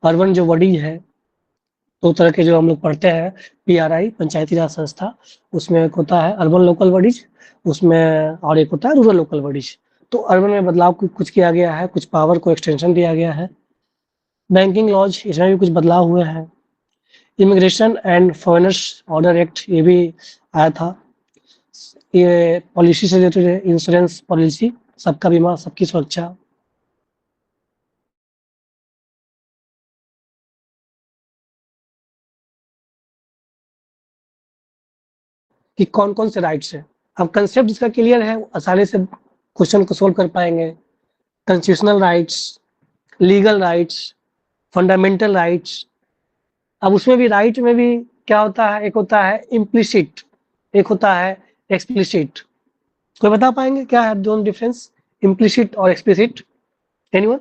Urban जो bodies है, दो तरह के जो हम लोग पढ़ते हैं, पीआरआई पंचायती राज संस्था, उसमें एक होता है अर्बन लोकल बॉडीज, उसमें और एक होता है रूरल लोकल बॉडीज। तो अर्बन में बदलाव कुछ किया गया है, कुछ पावर को एक्सटेंशन दिया गया है। बैंकिंग लॉज, इसमें भी कुछ बदलाव हुए हैं। Immigration and foreigners order act, ये भी आया था। ये पॉलिसी से रिलेटेड है, इंश्योरेंस पॉलिसी, सबका बीमा सबकी सुरक्षा। कि कौन-कौन से राइट्स हैं। अब कंसेप्ट जिसका क्लियर है, आसानी से क्वेश्चन को सोल्व कर पाएँगे। Constitutional rights, legal rights, fundamental rights. अब उसमें भी राइट में भी क्या होता है, एक होता है इम्प्लिसिट, एक होता है एक्सप्लिसिट। कोई बता पाएँगे क्या है दोनों डिफरेंस, इम्प्लिसिट और explicit? Anyone?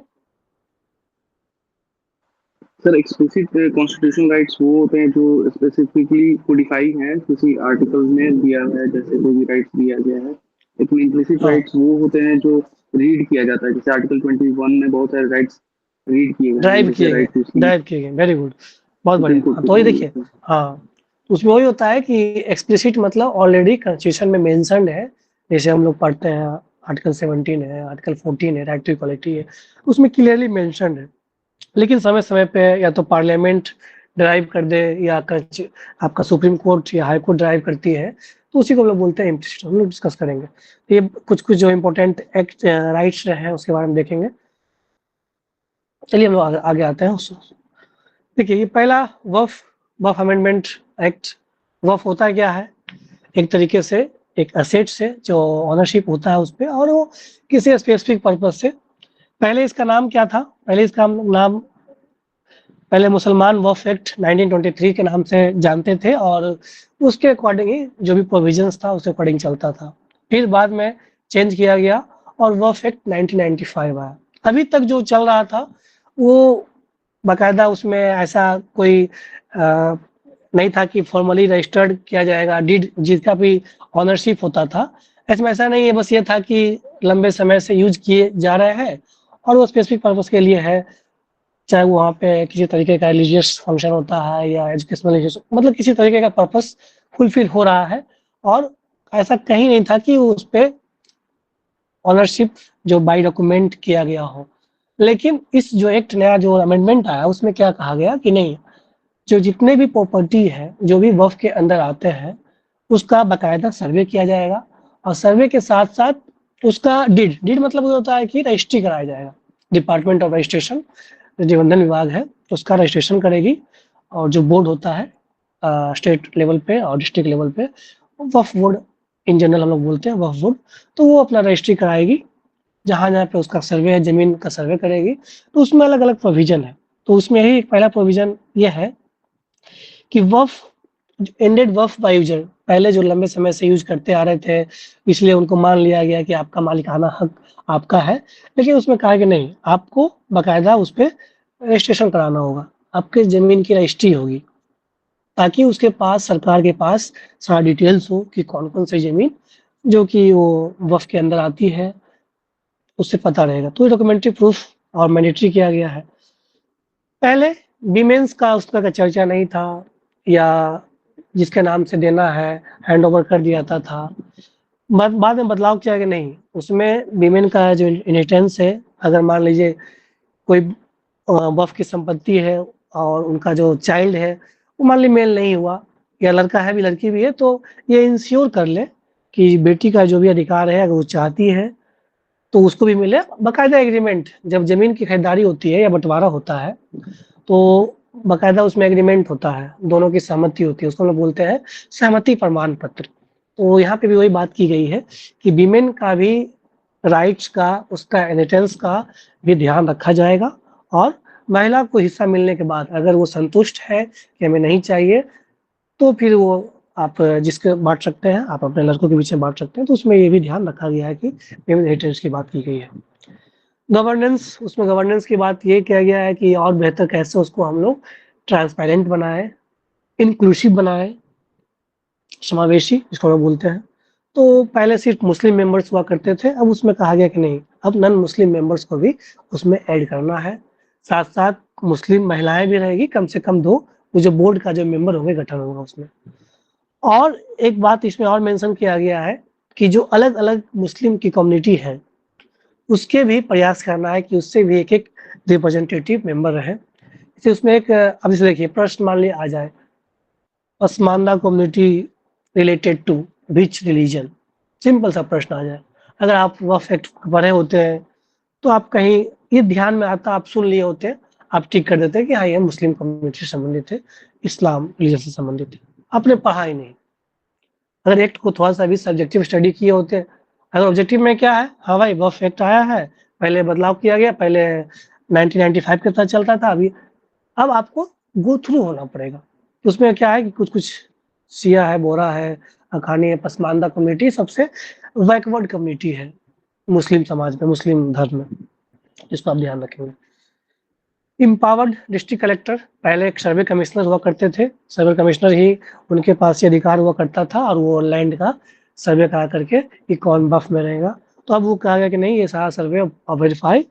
Sir explicit constitution rights वो होते हैं जो स्पेसिफिकली कोडिफाई हैं किसी आर्टिकल में दिया है, जैसे कोई भी राइट्स दिया गया है। लेकिन इम्प्लिसिट हाँ, राइट्स वो होते हैं जो रीड किया जाता है, जैसे आर्टिकल 21 में बहुत सारे राइट्स रीड किए गए हैं, जैसे राइट टू स्लीप। ड्राइव किए गए, वेरी गुड, बहुत बढ़िया। बिल्कुल हाँ, तो ये बिल्कुल देखिए, बिल्कुल। हाँ, तो उसमें वही होता है कि एक्सप्लिसिट मतलब ऑलरेडी कॉन्स्टिट्यूशन में मेंशन्ड है, जैसे हम लोग पढ़ते हैं आर्टिकल 17 है, आर्टिकल 14 है, राइट टू इक्वालिटी है, उसमें क्लियरली मेंशन्ड है। लेकिन समय-समय पे या तो पार्लियामेंट ड्राइव कर दे या आपका सुप्रीम कोर्ट या हाई कोर्ट ड्राइव करती है, तो उसी को हम लोग बोलते हैं इम्प्लिसिट, हम लोग डिस्कस करेंगे। तो ये कुछ-कुछ जो इम्पोर्टेंट एक्ट राइट्स हैं उसके बारे में देखेंगे। चलिए हम लोग आगे आगे आते हैं देखिए, ये पहला वक्फ वक्फ अमेंडमेंट एक्ट। वक्फ होता क्या है? एक तरीके से एक एसेट से जो ओनरशिप होता है उस पे, और वो किसी स्पेसिफिक पर्पज से। पहले इसका नाम क्या था? पहले मुसलमान वक्फ एक्ट 1923 के नाम से जानते थे, और उसके अकॉर्डिंग ही जो भी प्रोविजंस था उसके अकॉर्डिंग चलता था। फिर बाद में चेंज किया गया और वक्फ एक्ट 1995 आया। अभी तक जो चल रहा था वो बाकायदा उसमें ऐसा कोई नहीं था कि फॉर्मली रजिस्टर्ड किया जाएगा, डीड जिसका भी ऑनरशिप होता था। इसमें ऐसा नहीं है, बस ये था कि लंबे समय से यूज किए जा रहे हैं और वो स्पेसिफिक पर्पज के लिए है, चाहे वो वहाँ पे किसी तरीके का रिलीजियस फंक्शन होता है या एजुकेशनल, मतलब किसी तरीके का पर्पस फुलफिल हो रहा है। और ऐसा कहीं नहीं था कि उस पे ऑनरशिप जो बाय डॉक्यूमेंट किया गया हो। लेकिन इस जो एक्ट नया जो अमेंडमेंट आया उसमें क्या कहा गया कि नहीं, जो जितने भी प्रॉपर्टी है जो भी वक्फ के अंदर आते हैं उसका बाकायदा सर्वे किया जाएगा, और सर्वे के साथ साथ उसका डीड डीड मतलब ये होता है कि रजिस्ट्री कराया जाएगा। डिपार्टमेंट ऑफ रजिस्ट्रेशन, निबंधन विभाग है, उसका रजिस्ट्रेशन करेगी। और जो बोर्ड होता है स्टेट लेवल पे और डिस्ट्रिक्ट लेवल पे, वक्फ बोर्ड इन जनरल हम लोग बोलते हैं वक्फ बोर्ड, तो वो अपना रजिस्ट्री कराएगी। जहाँ-जहाँ पे उसका सर्वे है, ज़मीन का सर्वे करेगी, तो उसमें अलग-अलग प्रोविज़न है। तो उसमें ही पहला प्रोविज़न ये है कि वक़्फ़ एंडेड वक़्फ़ बाय यूज़र, पहले जो लंबे समय से यूज़ करते आ रहे थे, इसलिए उनको मान लिया गया कि आपका मालिकाना हक आपका है। लेकिन उसमें कहा कि नहीं, आपको बाकायदा उस पे रजिस्ट्रेशन कराना होगा, आपकी ज़मीन की रजिस्ट्री होगी, ताकि उसके पास, सरकार के पास सारा डिटेल्स हो कि कौन-कौन सी ज़मीन जो कि वो वक़्फ़ के अंदर आती है, उससे पता रहेगा। तो ये डॉक्यूमेंट्री प्रूफ़ और मैंडेटरी किया गया है। पहले वीमेंस का उसका का चर्चा नहीं था, या जिसके नाम से देना है हैंडओवर कर दिया जाता था। बाद में बदलाव किया कि नहीं, उसमें वीमेन का जो इनहेरिटेंस है, अगर मान लीजिए कोई वक़्फ़ की संपत्ति है और उनका जो चाइल्ड है वो मान ली मेल नहीं हुआ, या लड़का है भी लड़की भी है, तो ये इंश्योर कर ले कि बेटी का जो भी अधिकार है अगर वो चाहती है तो उसको भी मिले। बाकायदा एग्रीमेंट, जब ज़मीन की खरीदारी होती है या बँटवारा होता है तो बाकायदा उसमें एग्रीमेंट होता है, दोनों की सहमति होती है, उसको हम लोग बोलते हैं सहमति प्रमाण पत्र। तो यहाँ पे भी वही बात की गई है कि वीमेन का भी राइट्स का, उसका इनहेरिटेंस का भी ध्यान रखा जाएगा, और महिला को हिस्सा मिलने के बाद अगर वो संतुष्ट है कि हमें नहीं चाहिए, तो फिर वो आप जिसके बाँट सकते हैं, आप अपने लड़कों के पीछे बाँट सकते हैं। तो उसमें ये भी ध्यान रखा गया है कि फीमेल इनहेरिटेंस की बात की गई है। गवर्नेंस, उसमें गवर्नेंस की बात ये किया गया है कि और बेहतर कैसे उसको हम लोग ट्रांसपेरेंट बनाएँ, इंक्लूसिव बनाएँ, समावेशी जिसको हम लोग बोलते हैं। तो पहले सिर्फ़ मुस्लिम मेंबर्स हुआ करते थे, अब उसमें कहा गया कि नहीं, अब नॉन मुस्लिम मेंबर्स को भी उसमें ऐड करना है। साथ साथ मुस्लिम महिलाएं भी रहेगी, कम से कम 2, वो जो बोर्ड का जो मेंबर होंगे गठन होगा उसमें। और एक बात इसमें और मेंशन किया गया है कि जो अलग-अलग मुस्लिम की कम्युनिटी है, उसके भी प्रयास करना है कि उससे भी एक-एक रिप्रेजेंटेटिव मेंबर रहे। जैसे उसमें एक अब जैसे देखिए प्रश्न मान लिया आ जाए, Pasmanda community related to which religion? Simple सा प्रश्न आ जाए। अगर आप वह फैक्ट पढ़े होते हैं, तो आप कहीं ये ध्यान में आता, आप सुन लिए होते हैं, आप टिक कर देते हैं कि हाँ, ये मुस्लिम कम्युनिटी से संबंधित है, इस्लाम रिलीजन से संबंधित है। आपने पढ़ा ही नहीं। अगर एक्ट को थोड़ा-सा भी सब्जेक्टिव स्टडी किए होते, अगर ऑब्जेक्टिव में क्या है, हाँ भाई वह फैक्ट आया है, पहले बदलाव किया गया, पहले 1995 के तहत चलता था, अभी अब आपको गो थ्रू होना पड़ेगा। उसमें क्या है कि कुछ-कुछ शिया है, बोहरा है, हक्कानी है, पसमानदा कम्युनिटी सबसे बैकवर्ड कम्युनिटी है मुस्लिम समाज में, मुस्लिम धर्म में, इसको आप ध्यान रखेंगे। एम्पावर्ड डिस्ट्रिक्ट कलेक्टर पहले एक सर्वे कमिश्नर हुआ करते थे, सर्वे कमिश्नर ही उनके पास ये अधिकार हुआ करता था और वो लैंड का सर्वे करा करके कि कौन बफ में रहेगा। तो अब वो कहा गया कि नहीं, ये सारा सर्वे अब verify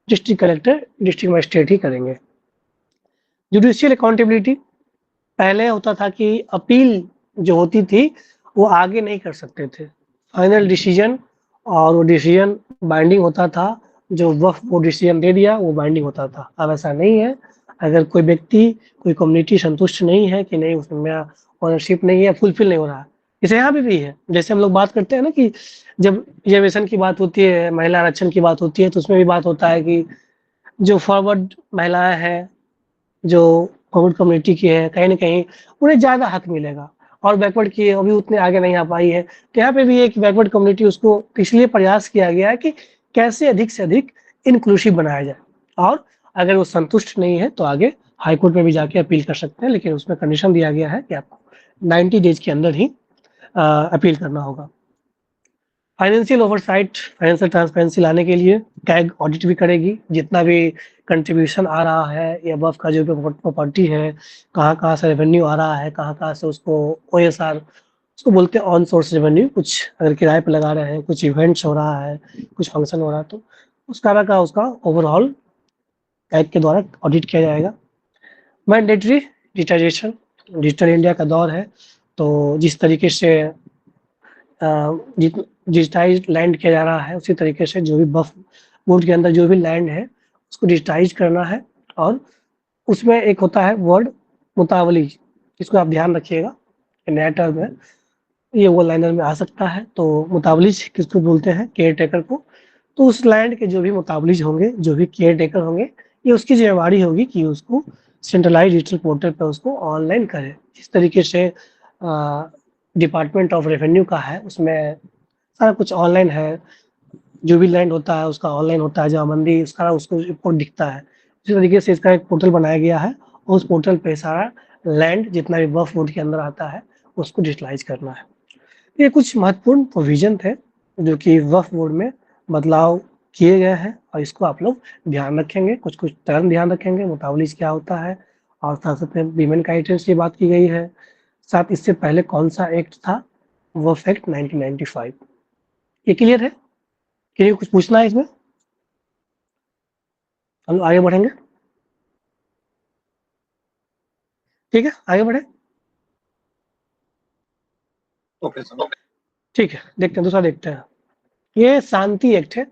district collector, district magistrate ही करेंगे। जुडिशियल अकाउंटेबिलिटी पहले होता था कि अपील जो होती थी, वो आगे नहीं कर सकते थे। फाइनल डिसीजन और वो डिसीजन बाइंडिंग होता था, जो वक़्फ़ वो डिसीजन दे दिया, वो बाइंडिंग होता था। अब ऐसा नहीं है, अगर कोई व्यक्ति, कोई कम्युनिटी संतुष्ट नहीं है कि नहीं उसमें मेरा ओनरशिप नहीं है, फुलफिल नहीं हो रहा है, जैसे यहाँ पे भी है। जैसे हम लोग बात करते हैं ना कि जब रिज़र्वेशन की बात होती है, महिला आरक्षण की बात होती है, तो उसमें भी बात होता है कि जो फॉरवर्ड महिलाएँ हैं, जो फॉरवर्ड कम्युनिटी की है, कहीं न कहीं उन्हें ज़्यादा हक मिलेगा और बैकवर्ड की है, अभी उतने आगे नहीं आ पाई है। तो यहाँ पे भी एक बैकवर्ड कम्युनिटी, उसको इसलिए प्रयास किया गया है कि कैसे अधिक से अधिक इन्क्लूसिव बनाया जाए, और अगर वो संतुष्ट नहीं है, तो आगे हाई कोर्ट में भी जाके अपील कर सकते हैं, लेकिन उसमें कंडीशन दिया गया है कि आपको 90 डेज़ के अंदर ही अपील करना होगा। फाइनेंशियल ओवरसाइट, फाइनेंशियल ट्रांसपेरेंसी लाने के लिए कैग ऑडिट भी करेगी, जितना भी कंट्रीब्यूशन आ रहा है या वफ़ का जो भी प्रॉपर्टी है, कहाँ-कहाँ से रेवेन्यू आ रहा है, कहाँ-कहाँ से उसको ओएसआर, उसको बोलते हैं ऑन सोर्स रेवेन्यू, कुछ अगर किराए पे लगा रहे हैं, कुछ इवेंट्स हो रहा है, कुछ फंक्शन हो रहा है, तो उस तरह का उसका ओवरऑल कैग के द्वारा ऑडिट किया जाएगा। मैंडेटरी डिजिटाइजेशन, डिजिटल इंडिया का दौर है, तो जिस तरीके से डिजिटाइज़ लैंड किया जा रहा है, उसी तरीके से जो भी वफ़ बोर्ड के अंदर जो भी लैंड है, उसको डिजिटाइज़ करना है। और उसमें एक होता है वर्ड मुतावली, इसको आप ध्यान रखिएगा, ये नया टर्म है, ये वो लाइनर में आ सकता है। तो मुतावलीज किसको बोलते हैं? केयर टेकर को। तो उस लैंड के जो भी मुतावलीज होंगे, जो भी केयर टेकर होंगे, ये उसकी ज़िम्मेवारी होगी कि उसको सेंट्रलाइज़ डिजिटल पोर्टल पे उसको ऑनलाइन करे। जिस तरीके से डिपार्टमेंट ऑफ रेवेन्यू का है, उसमें सारा कुछ ऑनलाइन है, जो भी लैंड होता है उसका ऑनलाइन होता है, जमाबंदी उसका उसको रिपोर्ट दिखता है। उसी तरीके से इसका एक पोर्टल बनाया गया है, और उस पोर्टल पे सारा लैंड जितना भी वक्फ बोर्ड के अंदर आता है, उसको डिजिटलाइज़ करना है। ये कुछ महत्वपूर्ण प्रोविज़न थे, जो कि वक्फ बोर्ड में बदलाव किए गए हैं, और इसको आप लोग ध्यान रखेंगे, कुछ-कुछ टर्म ध्यान रखेंगे, मुतावलीज क्या होता है, और साथ-साथ में वीमेन का राइट्स की बात की गई है। साथ इससे पहले कौन-सा एक्ट था? वक्फ एक्ट 1995। ये क्लियर है? किसी को कुछ पूछना है इसमें? हम लोग आगे बढ़ेंगे? ठीक है, आगे बढ़ें? Okay sir. ठीक है, देखते हैं, दूसरा देखते हैं। ये शांति एक्ट है।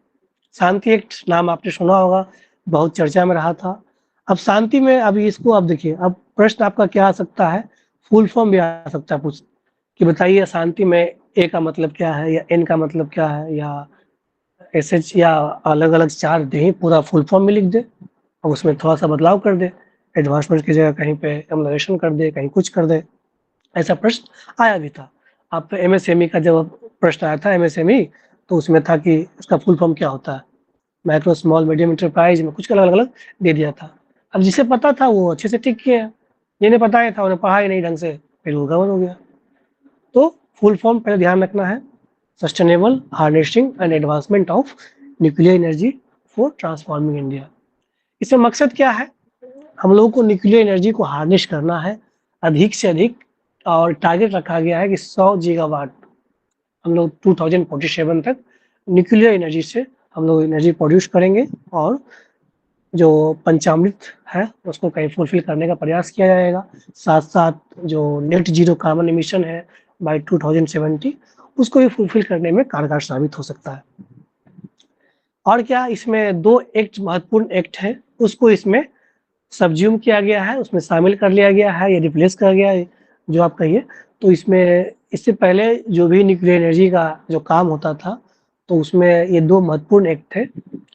शांति एक्ट नाम आपने सुना होगा, बहुत चर्चा में रहा था। अब शांति में, अभी इसको आप देखिए, अब प्रश्न आपका क्या आ सकता है, फुल फॉर्म भी आ सकता है पूछ, कि बताइए शांति में ए का मतलब क्या है, या एन का मतलब क्या है, या एसएच, या अलग-अलग 4 दें, पूरा फुल फॉर्म में लिख दे और उसमें थोड़ा-सा बदलाव कर दे, एडवांसमेंट की जगह कहीं पे एम्युनरेशन कर दे, कहीं कुछ कर दे। ऐसा प्रश्न आया भी था। आप एमएसएमई का जब प्रश्न आया था, एमएसएमई, तो उसमें था कि इसका फुल फॉर्म क्या होता है? माइक्रो, स्मॉल, मीडियम एंटरप्राइज़ में कुछ अलग-अलग दे दिया था। अब जिसे पता था वो अच्छे से टिक किया, जिन्हें पता ही था उन्हें पढ़ा ही नहीं ढंग से, फिर वो गड़बड़ हो गया। तो फुल फॉर्म पहले ध्यान रखना है, sustainable harnessing and advancement of nuclear energy for transforming India. इसमें मकसद क्या है? हम लोगों को न्यूक्लियर एनर्जी को हार्नेस करना है अधिक से अधिक, और टारगेट रखा गया है कि 100 गीगावाट हम लोग 2047 तक न्यूक्लियर एनर्जी से हम लोग एनर्जी प्रोड्यूस करेंगे, और जो पंचामृत है उसको कहीं फुलफिल करने का प्रयास किया जाएगा। साथ-साथ जो नेट ज़ीरो कार्बन एमिशन है बाय 2070 उसको भी फुलफिल करने में कारगर साबित हो सकता है। और क्या इसमें 2 एक्ट महत्वपूर्ण एक्ट है, उसको इसमें सब्ज्यूम किया गया है, उसमें शामिल कर लिया गया है या रिप्लेस कर गया है, जो आप कहिए। तो इसमें इससे पहले जो भी न्यूक्लियर एनर्जी का जो काम होता था, तो उसमें ये 2 महत्वपूर्ण एक्ट थे,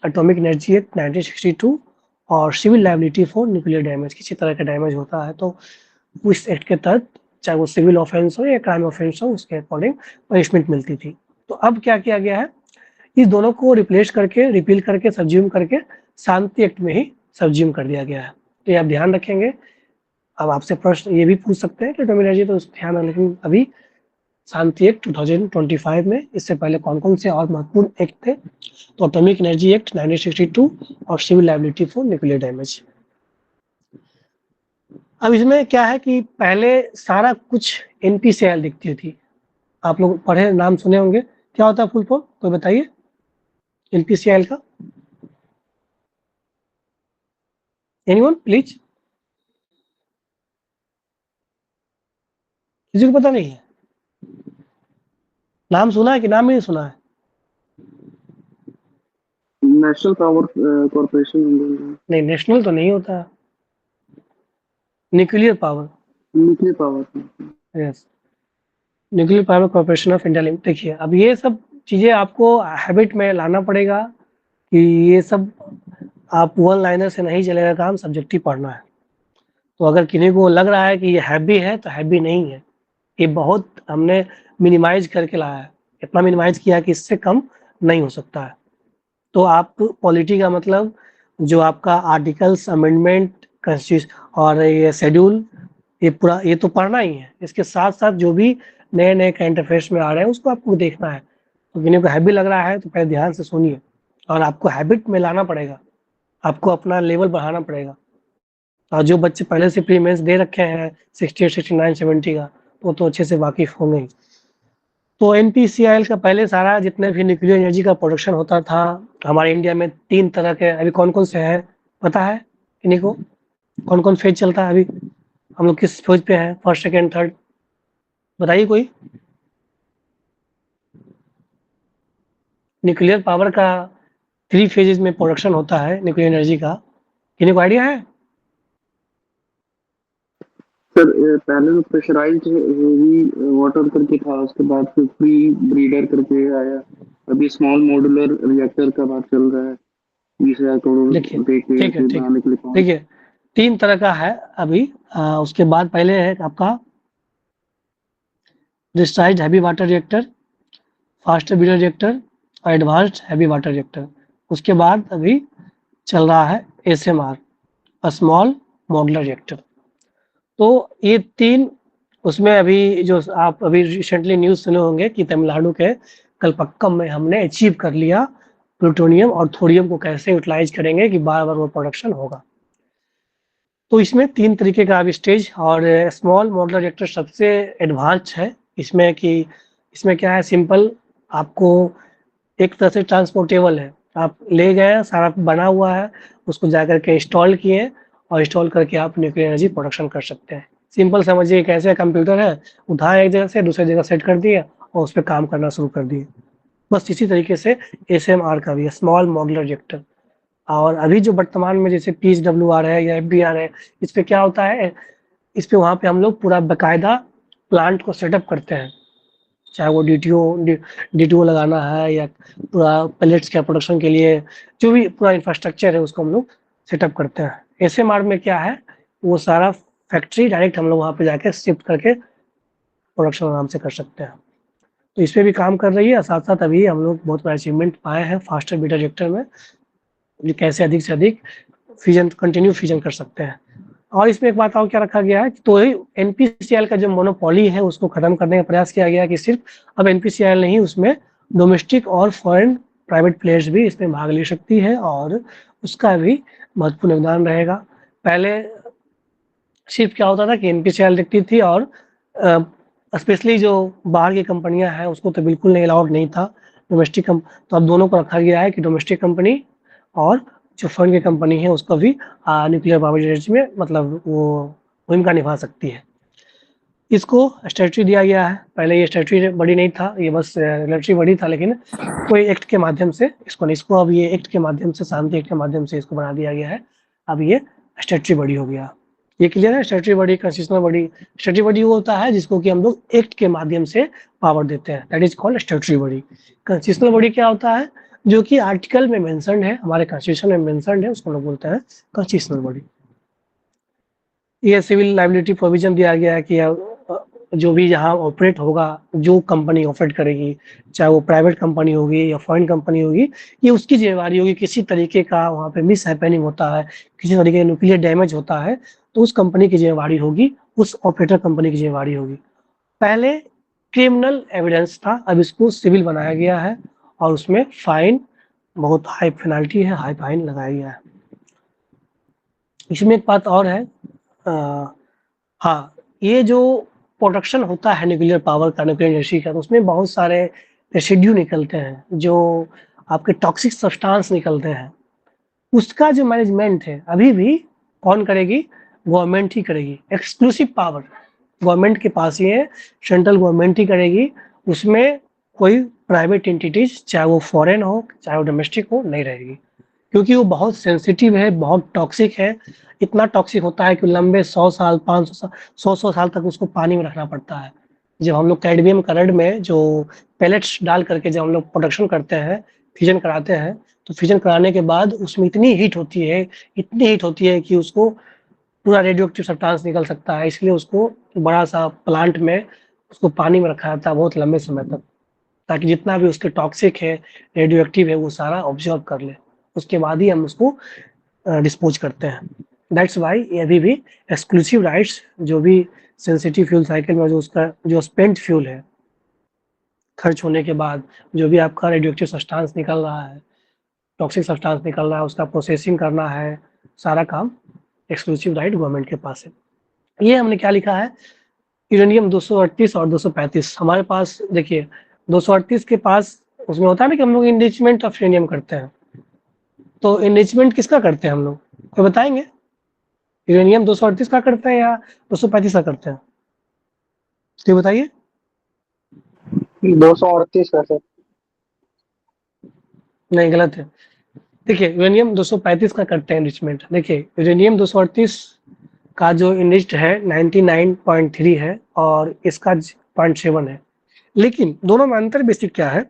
एटॉमिक एनर्जी एक्ट 1962 और civil liability for nuclear damage. किसी तरह का डैमेज होता है तो उस एक्ट के तहत चाहे वो सिविल ऑफेंस हो या क्राइम ऑफेंस हो, उसके अकॉर्डिंग पनिशमेंट मिलती थी। तो अब क्या किया गया है, इस दोनों को रिप्लेस करके, रिपील करके, सब्ज्यूम करके शांति एक्ट में ही सब्ज्यूम कर दिया गया है। तो ये आप ध्यान रखेंगे। अब आपसे प्रश्न ये भी पूछ सकते हैं कि एटॉमिक एनर्जी तो ध्यान रखें, लेकिन अभी शांति एक्ट 2025 में इससे पहले कौन-कौन से और महत्वपूर्ण एक्ट थे? तो एटॉमिक एनर्जी एक्ट 1962 और civil liability for nuclear damage. अब इसमें क्या है कि पहले सारा कुछ एनपीसीआईएल दिखती थी। आप लोग पढ़े, नाम सुने होंगे। क्या होता है फुल फॉर्म? कोई बताइए एनपीसीआईएल का? Anyone please? किसी को पता नहीं है? नाम सुना है कि नाम नहीं सुना है? नेशनल पावर कॉर्पोरेशन इंडिया, नहीं, नेशनल तो नहीं होता। Nuclear power, nuclear power. Yes, nuclear power corporation of India limited. देखिए, अब ये सब चीज़ें आपको हैबिट में लाना पड़ेगा कि ये सब आप वन लाइनर से नहीं चलेगा काम, सब्जेक्टिव पढ़ना है। तो अगर किसी को लग रहा है कि ये हैवी है, तो हैवी नहीं है। ये बहुत हमने मिनिमाइज़ करके लाया है। इतना मिनिमाइज़ किया है कि इससे कम नहीं हो सकता है। तो आप पॉलिटी का मतलब जो आपका आर्टिकल्स, अमेंडमेंट, कॉन्स्टिट्यूशन और ये शेड्यूल, ये पूरा ये तो पढ़ना ही है। इसके साथ-साथ जो भी नए-नए करंट अफेयर्स में आ रहे हैं, उसको आपको देखना है। तो किसी को हैवी लग रहा है, तो पहले ध्यान से सुनिए और आपको हैबिट में लाना पड़ेगा। आपको अपना लेवल बढ़ाना पड़ेगा। और जो बच्चे पहले से प्री मेंस दे रखे हैं 68, 69, 70 का, वो तो अच्छे से वाकिफ़ होंगे ही। तो एनपीसीआईएल का पहले सारा जितने भी न्यूक्लियर एनर्जी का प्रोडक्शन होता था, हमारे इंडिया में 3 तरह के अभी कौन-कौन से हैं, पता है किन्हीं को? कौन-कौन फेज़ चलता है अभी? हम लोग किस फेज़ पे हैं? First, second, third? बताइए कोई? न्यूक्लियर पावर का 3 फेजेज़ में प्रोडक्शन होता है न्यूक्लियर एनर्जी का। किन्हीं को आइडिया है? सर पहले तो प्रेशराइज्ड हेवी वाटर करके था, उसके बाद फिर फ्री ब्रीडर करके आया, अभी स्मॉल मॉड्यूलर रिएक्टर का बात चल रहा है, 20,000 करोड़ देखिए, रुपए के ठीक है, ठीक बनाने के लिए है। देखिए, 3 तरह का है अभी। उसके बाद पहले है आपका pressurised heavy water reactor, fast breeder reactor और एडवांस्ड हेवी वाटर रिएक्टर। उसके बाद अभी चल रहा है एसएमआर, स्मॉल मॉडुलर रिएक्टर। तो ये 3, उसमें अभी जो आप अभी रिसेंटली न्यूज़ सुने होंगे कि तमिलनाडु के कलपक्कम में हमने अचीव कर लिया प्लूटोनियम और थोरियम को कैसे यूटिलाइज़ करेंगे कि बार-बार वो प्रोडक्शन होगा। तो इसमें 3 तरीके का अब स्टेज और स्मॉल मॉडुलर रिएक्टर सबसे एडवांस्ड है। इसमें कि इसमें क्या है, सिंपल आपको एक तरह से ट्रांसपोर्टेबल है। आप ले गए, सारा बना हुआ है, उसको जाकर के इंस्टॉल किए और इंस्टॉल करके आप न्यूक्लियर एनर्जी प्रोडक्शन कर सकते हैं। सिंपल समझिए एक ऐसा कंप्यूटर है, उठाए एक जगह से दूसरी जगह सेट कर दिए और उस पे काम करना शुरू कर दिए। बस इसी तरीके से एसएमआर का भी है, स्मॉल मॉडुलर रिएक्टर। और अभी जो वर्तमान में जैसे पीएचडब्ल्यूआर है या एफबीआर है, इस पे क्या होता है, इस पे वहाँ पे हम लोग पूरा बाकायदा प्लांट को सेटअप करते हैं। चाहे वो डीटीओ लगाना है या पूरा पेलेट्स के प्रोडक्शन के लिए जो भी पूरा इंफ्रास्ट्रक्चर है उसको हम लोग सेटअप करते हैं। एसएमआर में क्या है, वो सारा फैक्ट्री डायरेक्ट हम लोग वहाँ पे जाके शिफ्ट करके प्रोडक्शन आराम से कर सकते हैं। तो इस पे भी काम कर रही है। साथ-साथ अभी हम लोग बहुत बड़ा अचीवमेंट पाए हैं फास्टर ब्रीडर रिएक्टर में, ये कैसे अधिक से अधिक फ्यूजन, कंटिन्यू फ्यूजन कर सकते हैं। और इसमें एक बात और क्या रखा गया है, तो ही एनपीसीआईएल का जो मोनोपोली है उसको खत्म करने का प्रयास किया गया है कि सिर्फ अब एनपीसीआईएल नहीं, उसमें डोमेस्टिक और फॉरेन प्राइवेट प्लेयर्स भी इसमें भाग ले सकती है और उसका भी महत्वपूर्ण योगदान रहेगा। पहले सिर्फ क्या होता था कि एनपीसीआईएल दिखती थी और स्पेशली जो बाहर की कंपनियां हैं उसको तो बिल्कुल नहीं अलाउड नहीं था। डोमेस्टिक तो अब दोनों को रखा गया है कि डोमेस्टिक कंपनी और जो फॉरेन की कंपनी है उसको भी न्यूक्लियर पावर जनरेशन में मतलब वो भूमिका निभा सकती है। इसको स्टैट्यूटरी दिया गया है, पहले ये स्टैट्यूटरी बॉडी नहीं था, ये बस रेगुलेटरी बॉडी था, लेकिन कोई एक्ट के माध्यम से इसको अब ये एक्ट के माध्यम से, शांति एक्ट के माध्यम से इसको बना दिया गया है। अब ये स्टैट्यूटरी बॉडी हो गया। ये क्लियर है? Statutory body, constitutional body. Statutory body वो होता है जिसको कि हम लोग एक्ट के माध्यम से पावर देते हैं, that is called statutory body. Constitutional body क्या होता है? जो कि आर्टिकल में मेंशन्ड है, हमारे कॉन्स्टिट्यूशन में मेंशन्ड है, उसको हम लोग बोलते हैं कॉन्स्टिट्यूशनल बॉडी। ये सिविल लायबिलिटी प्रोविजन दिया गया है कि जो भी यहाँ ऑपरेट होगा, जो कंपनी ऑपरेट करेगी, चाहे वो प्राइवेट कंपनी होगी या फॉरेन कंपनी होगी, ये उसकी जिम्मेवारी होगी। किसी तरीके का वहाँ पे मिस हैपनिंग होता है, किसी तरीके का न्यूक्लियर डैमेज होता है, तो उस कंपनी की जिम्मेवारी होगी, उस ऑपरेटर कंपनी की जिम्मेवारी होगी। पहले क्रिमिनल एविडेंस था, अब इसको सिविल बनाया गया है और उसमें फाइन, बहुत हाई पेनल्टी है, हाई फाइन लगाया गया है। इसमें एक बात और है, हाँ, ये जो प्रोडक्शन होता है न्यूक्लियर पावर का, न्यूक्लियर एनर्जी का, तो उसमें बहुत सारे रेसिड्यू निकलते हैं, जो आपके टॉक्सिक सब्सटेंस निकलते हैं। उसका जो मैनेजमेंट है अभी भी कौन करेगी? गवर्नमेंट ही करेगी। एक्सक्लूसिव पावर गवर्नमेंट के पास ही है, सेंट्रल गवर्नमेंट ही करेगी। उसमें कोई प्राइवेट एंटिटीज, चाहे वो फॉरेन हो चाहे वो डोमेस्टिक हो, नहीं रहेगी, क्योंकि वो बहुत सेंसिटिव है, बहुत टॉक्सिक है। इतना टॉक्सिक होता है कि लंबे 100 साल, 500 साल, 100 साल तक उसको पानी में रखना पड़ता है। जब हम लोग कैडमियम करंट में जो पेलेट्स डाल करके जब हम लोग प्रोडक्शन करते हैं, फ्यूजन कराते हैं, तो फ्यूजन कराने के बाद उसमें इतनी हीट होती है, इतनी हीट होती है कि उसको पूरा रेडियो एक्टिव सब्सटेंस निकल सकता है। इसलिए उसको बड़ा सा प्लांट में उसको पानी में रखा जाता है बहुत लंबे समय तक, ताकि जितना भी उसके टॉक्सिक है, रेडियो एक्टिव है, वो सारा ऑब्जर्व कर ले। उसके बाद ही हम उसको डिस्पोज करते हैं। दैट्स वाई ये अभी भी एक्सक्लूसिव राइट्स, जो भी सेंसिटिव फ्यूल साइकिल में जो उसका जो स्पेंट फ्यूल है, खर्च होने के बाद जो भी आपका रेडियो एक्टिव सब्सटेंस निकल रहा है, टॉक्सिक सब्सटेंस निकल रहा है, उसका प्रोसेसिंग करना है, सारा काम एक्सक्लूसिव राइट गवर्नमेंट के पास है। ये हमने क्या लिखा है? यूरेनियम 238 और 235 हमारे पास। देखिए 238 के पास उसमें होता है ना कि हम लोग इनरिचमेंट ऑफ यूरेनियम करते हैं, तो इनरिचमेंट किसका करते हैं हम लोग, कोई बताएंगे? यूरेनियम 238 का करते हैं या 235 का करते हैं? तो बताइए। 238 का सर। नहीं, गलत है। देखिए यूरेनियम 235 का करते हैं इनरिचमेंट। देखिए यूरेनियम 238 का जो इनरिच्ड है 99.3 है और इसका 0.7 है, लेकिन दोनों में अंतर बेसिक क्या है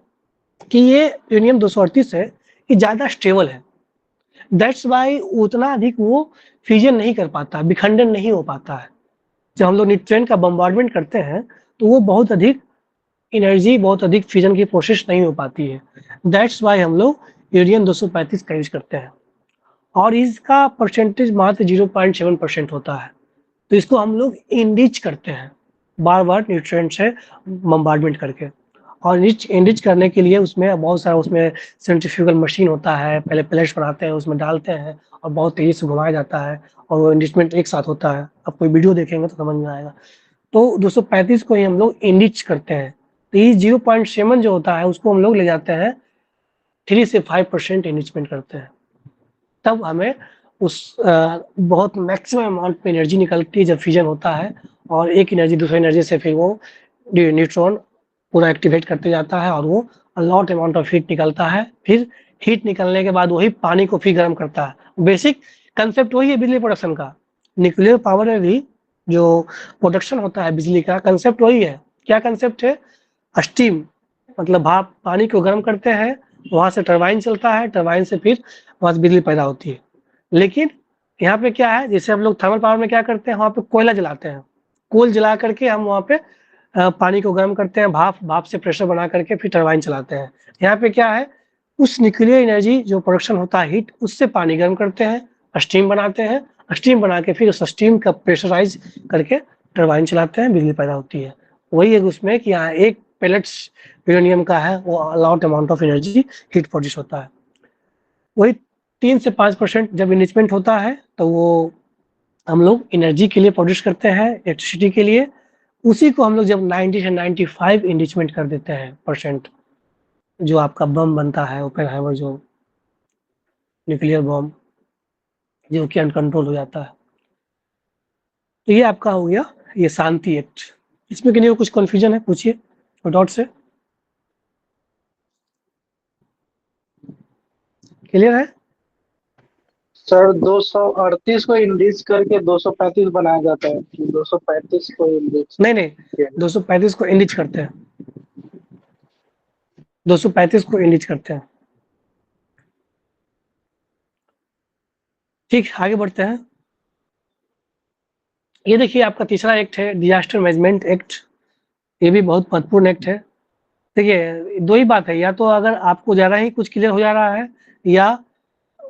कि ये यूरेनियम 238 है, ये ज़्यादा स्टेबल है। दैट्स वाई उतना अधिक वो फ्यूजन नहीं कर पाता, विखंडन नहीं हो पाता है। जब हम लोग न्यूट्रिएंट का बम्बार्डमेंट करते हैं तो वो बहुत अधिक एनर्जी, बहुत अधिक फ्यूजन की प्रोसेस नहीं हो पाती है। दैट्स वाई हम लोग यूरेनियम 235 का यूज करते हैं और इसका परसेंटेज मात्र 0.7% होता है। तो इसको हम लोग इनरिच करते हैं बार बार न्यूट्रिएंट से बम्बार्डमेंट करके, और इनरिच करने के लिए उसमें बहुत सारा उसमें सेंट्रीफ्यूगल मशीन होता है। पहले प्लेट्स बनाते हैं, उसमें डालते हैं और बहुत तेजी से घुमाया जाता है और वो इनरिचमेंट एक साथ होता है। अब कोई वीडियो देखेंगे तो समझ में आएगा। तो 235 को ही हम लोग इनरिच करते हैं। तो ये 0.7 जो होता है उसको हम लोग ले जाते हैं 3 से 5% इनरिचमेंट करते हैं, तब हमें उस बहुत मैक्सिमम अमाउंट में एनर्जी निकलती है जब फ्यूजन होता है, और एक एनर्जी दूसरी एनर्जी से फिर वो न्यूट्रॉन पूरा एक्टिवेट करते जाता है और वो लॉट अमाउंट ऑफ हीट निकलता है। फिर हीट निकलने के बाद वही पानी को फिर गर्म करता है। बेसिक कंसेप्ट वही है बिजली प्रोडक्शन का। न्यूक्लियर पावर में भी जो प्रोडक्शन होता है बिजली का, कंसेप्ट वही है। क्या कंसेप्ट है? स्टीम, मतलब भाप, पानी को गर्म करते हैं, वहां से टरबाइन चलता है, टरबाइन से फिर वहां से बिजली पैदा होती है। लेकिन यहाँ पे क्या है, जैसे हम लोग थर्मल पावर में क्या करते हैं, वहाँ पे कोयला जलाते हैं, कोल जला करके हम वहाँ पे पानी को गर्म करते हैं, भाप से प्रेशर बना करके फिर टरबाइन चलाते हैं। यहाँ पे क्या है, उस न्यूक्लियर एनर्जी जो प्रोडक्शन होता है हीट, उससे पानी गर्म करते हैं, स्टीम बनाते हैं, स्टीम बना के फिर उस स्टीम का प्रेशराइज करके टरबाइन चलाते हैं, बिजली पैदा होती है। वही है उसमें कि यहाँ एक पेलेट्स यूरेनियम का है, वो a lot amount of energy heat produce होता है। वही 3 से 5% जब इनरिचमेंट होता है तो वो हम लोग एनर्जी के लिए प्रोड्यूस करते हैं, इलेक्ट्रिसिटी के लिए। उसी को हम लोग जब 90 से 95 इनरिचमेंट कर देते हैं परसेंट, जो आपका बम बनता है ओपेनहाइमर जो न्यूक्लियर बम, जो कि अनकंट्रोल हो जाता है। तो ये आपका हो गया ये शांति एक्ट। इसमें किसी को कुछ कन्फ्यूजन है, पूछिए कोई डाउट से। क्लियर है? सर 238 को इंडीज करके 235 बनाया जाता है कि 235 को इंडीज? नहीं 235 को इंडिच करते हैं, 235 को इंडिच करते हैं। ठीक, आगे बढ़ते हैं। ये देखिए आपका तीसरा एक्ट है डिजास्टर मैनेजमेंट एक्ट। ये भी बहुत महत्वपूर्ण एक्ट है। देखिए दो ही बात है, या तो अगर आपको ज़्यादा ही कुछ क्लियर हो जा रहा है या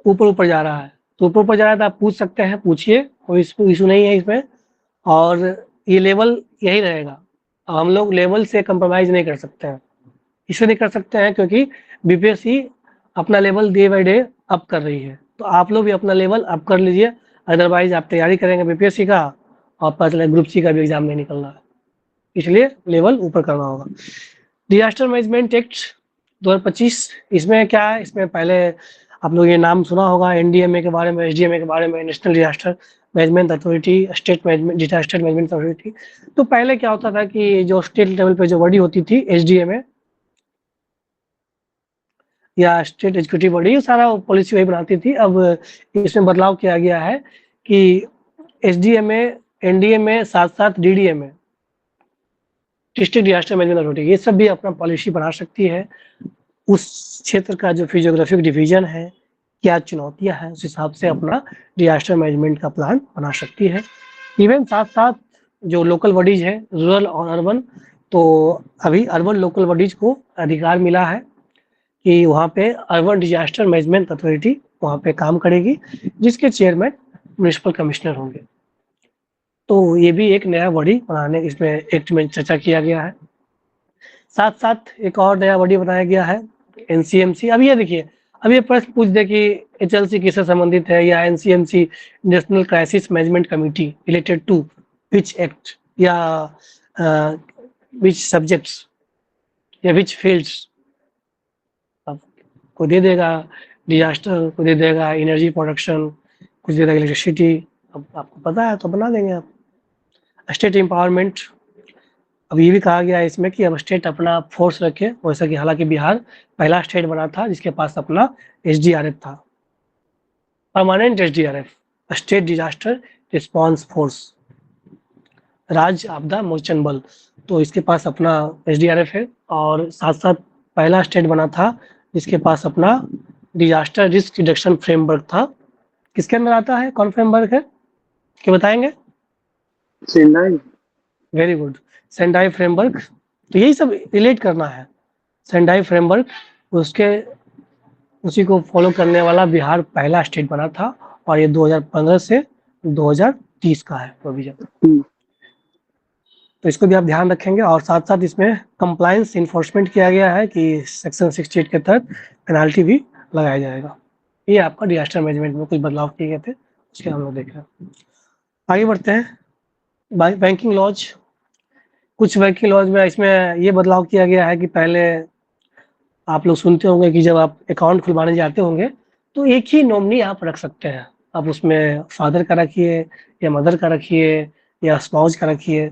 ऊपर जा रहा है। तो ऊपर जा रहा है तो आप पूछ सकते हैं, पूछिए, कोई इशू नहीं है इसमें। और ये लेवल यही रहेगा, हम लोग लेवल से कंप्रोमाइज़ नहीं कर सकते हैं। इसलिए नहीं कर सकते हैं क्योंकि बीपीएससी अपना level day by day up कर रही है, तो आप लोग भी अपना लेवल अप कर लीजिए। अदरवाइज आप तैयारी करेंगे बीपीएससी का और पता चले ग्रुप सी का भी एग्जाम नहीं निकल रहा है, इसलिए लेवल ऊपर करना होगा। डिजास्टर मैनेजमेंट एक्ट 2025, इसमें क्या है, इसमें पहले आप लोग ये नाम सुना होगा एनडीएमए के बारे में, एसडीएमए के बारे में, national disaster management authority, state management disaster management authority. तो पहले क्या होता था कि जो स्टेट लेवल पे जो बॉडी होती थी एसडीएमए या स्टेट एग्जीक्यूटिव बॉडी, सारा पॉलिसी वही बनाती थी। अब इसमें बदलाव किया गया है कि एसडीएमए, एनडीएमए, साथ-साथ DDMA, district disaster management authority, ये सब भी अपना पॉलिसी बना सकती है। उस क्षेत्र का जो फिजियोग्राफिक डिवीजन है, क्या चुनौतियाँ हैं, उस हिसाब से अपना डिजास्टर मैनेजमेंट का प्लान बना सकती है। इवन साथ-साथ जो लोकल बॉडीज है रूरल और अर्बन, तो अभी अर्बन लोकल बॉडीज को अधिकार मिला है कि वहाँ पे अर्बन डिजास्टर मैनेजमेंट अथॉरिटी वहाँ पे काम करेगी, जिसके चेयरमैन म्युनिसिपल कमिश्नर होंगे। तो ये भी एक नया बॉडी बनाने इसमें एक्ट में चर्चा किया गया है। साथ-साथ एक और नया बॉडी बनाया गया है एनसीएमसी। अब ये देखिए, अब ये प्रश्न पूछ दे कि एचएलसी किससे संबंधित है, या NCMC national crisis management committee related to which act, या व्हिच सब्जेक्ट्स या व्हिच फील्ड्स। को दे देगा डिजास्टर, को दे देगा एनर्जी प्रोडक्शन, कुछ दे देगा इलेक्ट्रिसिटी। अब आपको पता है तो बना देंगे आप। स्टेट एम्पावरमेंट, अब ये भी कहा गया है इसमें कि अब स्टेट अपना फोर्स रखे, वैसा कि हालांकि बिहार पहला स्टेट बना था जिसके पास अपना एसडीआरएफ था, permanent SDRF, state disaster response force, राज्य आपदा मोचन बल। तो इसके पास अपना एसडीआरएफ है, और साथ साथ पहला स्टेट बना था जिसके पास अपना डिजास्टर रिस्क रिडक्शन फ्रेमवर्क था। किसके अंदर आता है, कौन फ्रेमवर्क है, क्या बताएंगे? Sendai. Very good, Sendai framework. तो यही सब रिलेट करना है, सेंडाई फ्रेमवर्क, उसके उसी को फॉलो करने वाला बिहार पहला स्टेट बना था, और ये 2015 से 2030 का है प्रोविजन। तो इसको भी आप ध्यान रखेंगे। और साथ साथ इसमें कंप्लायंस इन्फोर्समेंट किया गया है कि सेक्शन 68 के तहत पेनाल्टी भी लगाया जाएगा। ये आपका डिजास्टर मैनेजमेंट में कुछ बदलाव किए गए थे, उसके हम लोग देख रहे हैं। आगे बढ़ते हैं। बैंकिंग लॉज, कुछ बैंकिंग लॉज में इसमें ये बदलाव किया गया है कि पहले आप लोग सुनते होंगे कि जब आप अकाउंट खुलवाने जाते होंगे तो एक ही नॉमिनी आप रख सकते हैं। आप उसमें फादर का रखिए या मदर का रखिए या स्पाउस का रखिए,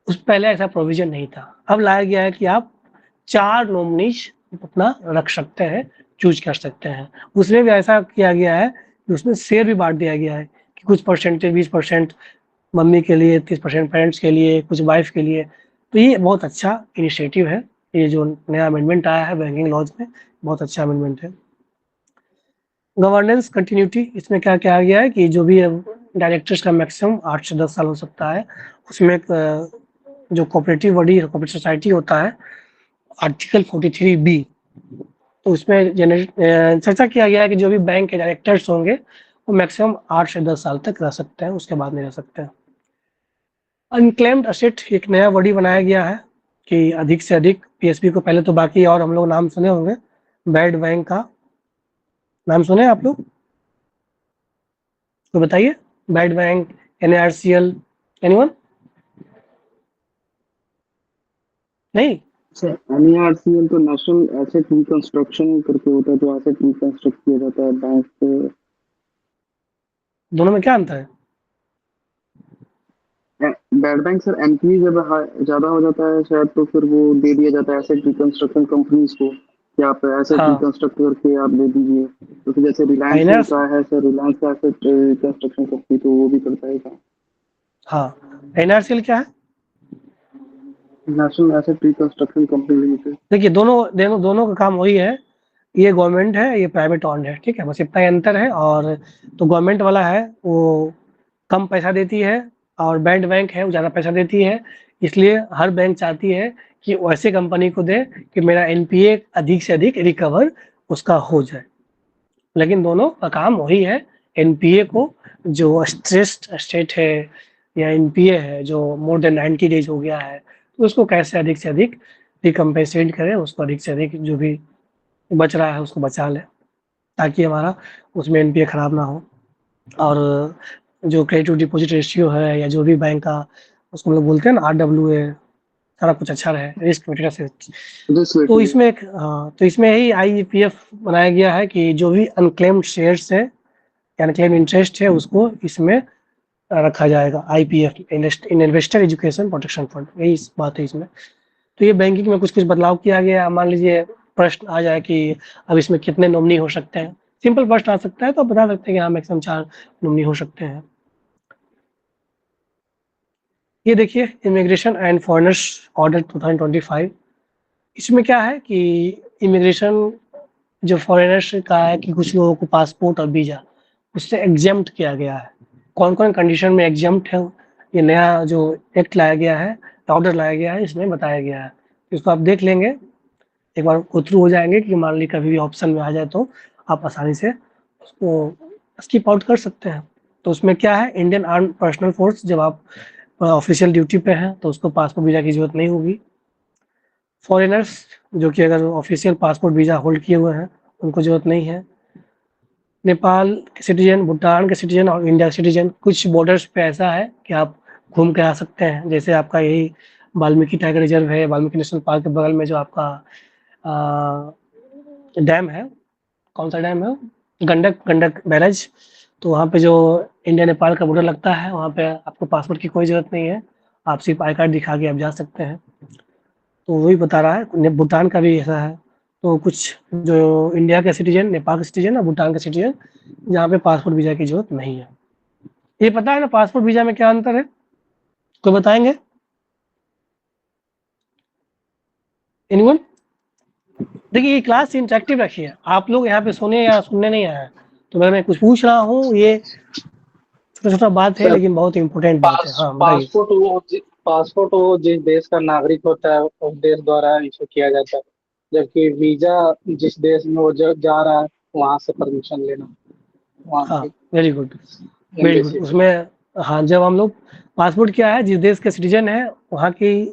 उस पहले ऐसा प्रोविजन नहीं था। अब लाया गया है कि आप 4 नॉमिनीज अपना रख सकते हैं, चूज कर सकते हैं। उसमें भी ऐसा किया गया है कि उसमें शेयर भी बांट दिया गया है कि कुछ परसेंटेज 20% मम्मी के लिए, 30% पेरेंट्स के लिए, कुछ वाइफ के लिए। तो ये बहुत अच्छा इनिशिएटिव है, ये जो नया अमेंडमेंट आया है बैंकिंग लॉज में, बहुत अच्छा अमेंडमेंट है। गवर्नेंस कंटिन्यूटी, इसमें क्या किया गया है कि जो भी डायरेक्टर्स का मैक्सिमम 8 से 10 साल हो सकता है। उसमें जो कोऑपरेटिव बॉडी, कोऑपरेटिव सोसाइटी होता है, आर्टिकल 43B, तो उसमें चर्चा किया गया है कि जो भी बैंक के डायरेक्टर्स होंगे वो मैक्सिमम 8 से 10 साल तक रह सकते हैं, उसके बाद नहीं रह सकते हैं। अनक्लेम्ड असेट, एक नया बॉडी बनाया गया है कि अधिक से अधिक पीएसबी को, पहले तो बाकी और हम लोग नाम सुने होंगे, बैड बैंक का नाम सुने आप लोग, तो बताइए, बैड बैंक, एनआरसीएल, एनीवन? नहीं, एनईआरसीएल तो नेशनल एसेट रिकंस्ट्रक्शन करके होता है, तो एसेट रिकंस्ट्रक्ट किया जाता है बैंक पे। दोनों में क्या अंतर है? बैड बैंक सर एनपी जब ज्यादा हो जाता है शायद, तो फिर वो दे दिया जाता है एसेट रिकंस्ट्रक्शन कंपनीज को कि आप एसेट हाँ, रिकंस्ट्रक्ट करके आप दे दीजिए। तो फिर जैसे रिलायंस फाइनेंस, का है सर, रिलायंस का एसेट रिकंस्ट्रक्शन कंपनी, तो वो भी करता है काम। हाँ, एनआरसीएल क्या है? National asset reconstruction company limited. देखिए दोनों दोनों दोनों का काम वही है। ये गवर्नमेंट है, ये प्राइवेट ओन्ड है, ठीक है, बस इतना ही अंतर है। और तो गवर्नमेंट वाला है वो कम पैसा देती है, और बैंड बैंक है वो ज़्यादा पैसा देती है। इसलिए हर बैंक चाहती है कि वैसे कंपनी को दे कि मेरा एनपीए अधिक से अधिक रिकवर उसका हो जाए। लेकिन दोनों का काम वही है, एनपीए को जो स्ट्रेस्ड स्टेट है या एनपीए है जो मोर देन 90 डेज हो गया है, तो उसको कैसे अधिक से अधिक रिकम्पेंसेट करें, उसको अधिक से अधिक जो भी बच रहा है उसको बचा लें, ताकि हमारा उसमें एनपीए खराब ना हो। और जो क्रेडिट टू डिपॉजिट रेशियो है या जो भी बैंक का उसको हम लोग बोलते हैं ना आरडब्ल्यूए, सारा कुछ अच्छा रहे, रिस्क वेटेड एसेट। रिस्क तो वेटेड। इसमें एक तो इसमें ही आईईपीएफ बनाया गया है कि जो भी अनक्लेम्ड शेयर्स है या अनक्लेम्ड इंटरेस्ट है उसको इसमें रखा जाएगा। IPF, investor education protection fund, यही इस बात है इसमें। तो ये बैंकिंग में कुछ कुछ बदलाव किया गया। मान लीजिए प्रश्न आ जाए कि अब इसमें कितने नॉमिनी हो सकते हैं, सिंपल प्रश्न आ सकता है तो आप बता सकते हैं कि हाँ मैक्सिमम 4 नॉमिनी हो सकते हैं। ये देखिए इमिग्रेशन एंड फॉरेनर्स ऑर्डर 2025। इसमें क्या है कि इमिग्रेशन जो फॉरेनर्स का है कि कुछ लोगों को पासपोर्ट और वीज़ा उससे एग्जेम्प्ट किया गया है। कौन-कौन कंडीशन में एग्जेम्प्ट है, ये नया जो एक्ट लाया गया है, ऑर्डर लाया गया है, इसमें बताया गया है। इसको आप देख लेंगे, एक बार गो थ्रू हो जाएँगे कि मान ली कभी भी ऑप्शन में आ जाए तो आप आसानी से उसको स्किप आउट कर सकते हैं। तो उसमें क्या है, इंडियन आर्म्ड पर्सनल फ़ोर्स जब आप ऑफ़िशियल ड्यूटी पे हैं तो उसको पासपोर्ट वीज़ा की ज़रूरत नहीं होगी। फॉरेनर्स जो कि अगर ऑफ़िशियल पासपोर्ट वीज़ा होल्ड किए हुए हैं, उनको ज़रूरत नहीं है। नेपाल के सिटीज़न, भूटान के सिटीज़न और इंडिया के सिटीज़न, कुछ बॉर्डर्स पे ऐसा है कि आप घूम के आ सकते हैं। जैसे आपका यही वाल्मीकि टाइगर रिज़र्व है, वाल्मीकि नेशनल पार्क के बगल में जो आपका डैम है, कौन-सा डैम है? गंडक गंडक बैराज। तो वहाँ पे जो इंडिया नेपाल का बॉर्डर लगता है, वहाँ पे आपको पासपोर्ट की कोई ज़रूरत नहीं है। आप सिर्फ़ आई कार्ड दिखा के आप जा सकते हैं। तो वही बता रहा है, ने भूटान का भी ऐसा है। तो कुछ जो इंडिया के सिटीज़न, नेपाल के सिटीज़न और भूटान के सिटीज़न, जहाँ पे पासपोर्ट वीज़ा की ज़रूरत नहीं है। ये पता है ना पासपोर्ट वीज़ा में क्या अंतर है? कोई बताएँगे? एनीवन? देखिए ये क्लास इंटरेक्टिव रखिए। आप लोग यहाँ पे सोने या सुनने नहीं आए हैं। तो मैं कुछ पूछ रहा हूँ, ये छोटा-छोटा बात है सर लेकिन बहुत इम्पोर्टेंट बात है। हाँ, बताइए। पासपोर्ट वो जिस देश का नागरिक होता है उस देश द्वारा इशू किया जाता है, जबकि वीजा जिस देश में वो जा रहा है वहां से परमिशन लेना, वहाँ हाँ, की very good, very good. Embassy से। उसमें हाँ, जब हम लोग पासपोर्ट क्या है, जिस देश के सिटीज़न हैं, वहाँ की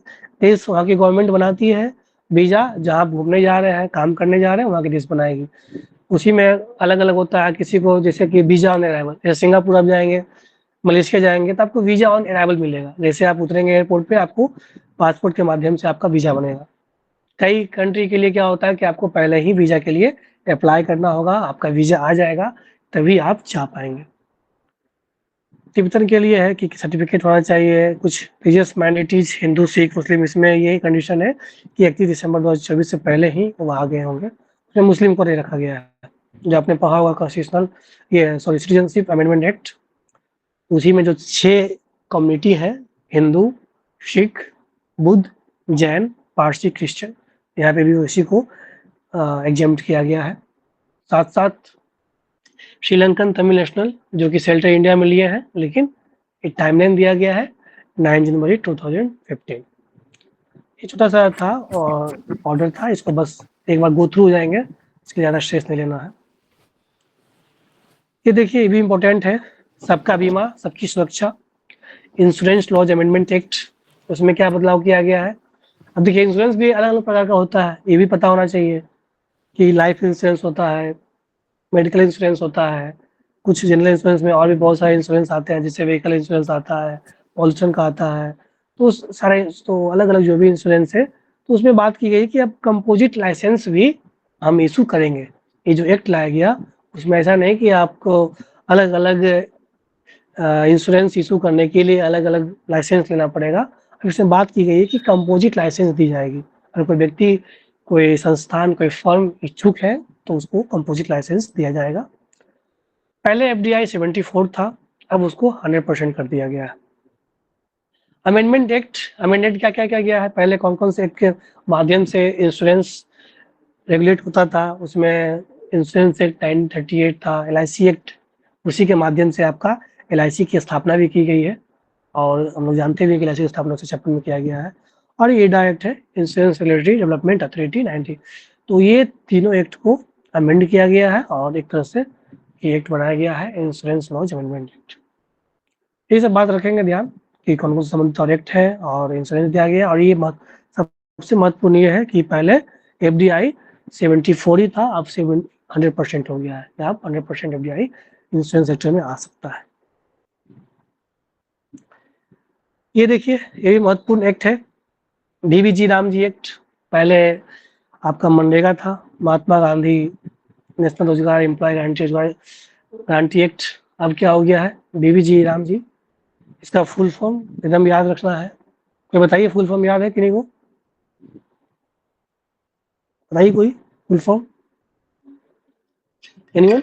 देश वहाँ की गवर्नमेंट बनाती है। वीज़ा जहाँ आप घूमने जा रहे हैं, काम करने जा रहे हैं, वहाँ की देश बनाएगी। उसी में अलग-अलग होता है, किसी को जैसे कि वीज़ा ऑन अराइवल, जैसे सिंगापुर आप जाएँगे, मलेशिया जाएँगे तो आपको वीज़ा ऑन अराइवल मिलेगा। जैसे आप उतरेंगे एयरपोर्ट पे आपको पासपोर्ट के माध्यम से आपका वीज़ा बनेगा। कई कंट्री के लिए क्या होता है कि आपको पहले ही वीज़ा के लिए अप्लाई करना होगा, आपका वीज़ा आ जाएगा, तभी आप जा पाएँगे। तिब्बतन के लिए है कि सर्टिफ़िकेट होना चाहिए, कुछ रिलीजियस माइनॉरिटीज़ हिंदू, सिख, मुस्लिम, इसमें यही कंडीशन है कि 31 दिसंबर 2024 से पहले ही वो आ गए होंगे। उसमें मुस्लिम को नहीं रखा गया है। जो आपने पढ़ा होगा कॉन्स्टिट्यूशनल ये सॉरी सिटीज़नशिप अमेंडमेंट एक्ट, उसी में जो 6 कम्युनिटी है, हिंदू, सिख, बुद्ध, जैन, पारसी, क्रिश्चियन, यहाँ पे भी उसी को एग्जेम्प्ट किया गया है। साथ-साथ श्रीलंकन तमिल नेशनल जो कि शेल्टर इंडिया में लिए हैं, लेकिन एक टाइमलाइन दिया गया है 9 जनवरी 2015। ये छोटा-सा था और ऑर्डर था, इसको बस एक बार गो थ्रू हो जाएँगे, इसके ज़्यादा स्ट्रेस नहीं लेना है। ये देखिए ये भी इम्पोर्टेंट है, सबका बीमा, सबकी सुरक्षा, इंश्योरेंस लॉज अमेंडमेंट एक्ट, उसमें क्या बदलाव किया गया है? अब देखिए इंश्योरेंस भी अलग-अलग प्रकार का होता है, ये भी पता होना चाहिए कि लाइफ इंश्योरेंस होता है, मेडिकल इंश्योरेंस होता है, कुछ जनरल इंश्योरेंस में और भी बहुत सारे इंश्योरेंस आते हैं, जैसे व्हीकल इंश्योरेंस आता है, पॉल्यूशन का आता है, तो सारे तो अलग-अलग जो भी इंश्योरेंस है, तो उसमें बात की गई कि अब कंपोजिट लाइसेंस भी हम इश्यू करेंगे। ये जो एक्ट लाया गया, उसमें ऐसा नहीं कि आपको अलग-अलग इंश्योरेंस इशू करने के लिए अलग अलग लाइसेंस लेना पड़ेगा। इसमें बात की गई है कि कंपोजिट लाइसेंस दी जाएगी। अगर कोई व्यक्ति, कोई संस्थान, कोई फर्म इच्छुक है तो उसको कंपोजिट लाइसेंस दिया जाएगा। पहले एफडीआई 74 था, अब उसको 100% कर दिया गया है। अमेंडमेंट एक्ट, अमेंडेड क्या क्या क्या गया है? पहले कौन कौन से एक्ट के माध्यम से इंश्योरेंस रेगुलेट होता था? उसमें इंश्योरेंस एक्ट 938 था, एलआईसी एक्ट, उसी के माध्यम से आपका एलआईसी की स्थापना भी की गई है और हम लोग जानते भी हैं कि एलआईसी की स्थापना 1956 में किया गया है। और ये ईडा एक्ट है, इंश्योरेंस रेगुलेटरी डेवलपमेंट अथॉरिटी 90। तो ये तीनों एक्ट को अमेंड किया गया है और एक तरह से ये एक्ट बनाया गया है, इंश्योरेंस लॉज अमेंडमेंट एक्ट। ये सब बात रखेंगे ध्यान कि कौन कौन से संबंधित और एक्ट है और इंश्योरेंस दिया गया। और ये सबसे महत्वपूर्ण ये है कि पहले एफडीआई 74 ही था, अब 100% हो गया है। अब 100% एफडीआई इंश्योरेंस सेक्टर में आ सकता है। ये देखिए, ये भी महत्वपूर्ण एक्ट है, डीवीजी रामजी एक्ट। पहले आपका मनरेगा था, महात्मा गांधी नेशनल रोजगार एम्प्लॉय गारंटी एक्ट। अब क्या हो गया है? डीवीजी रामजी। इसका फुल फॉर्म एकदम याद रखना है। कोई बताइए फुल फॉर्म याद है कि नहीं? को बताइए कोई फुल फॉर्म, एनीवन?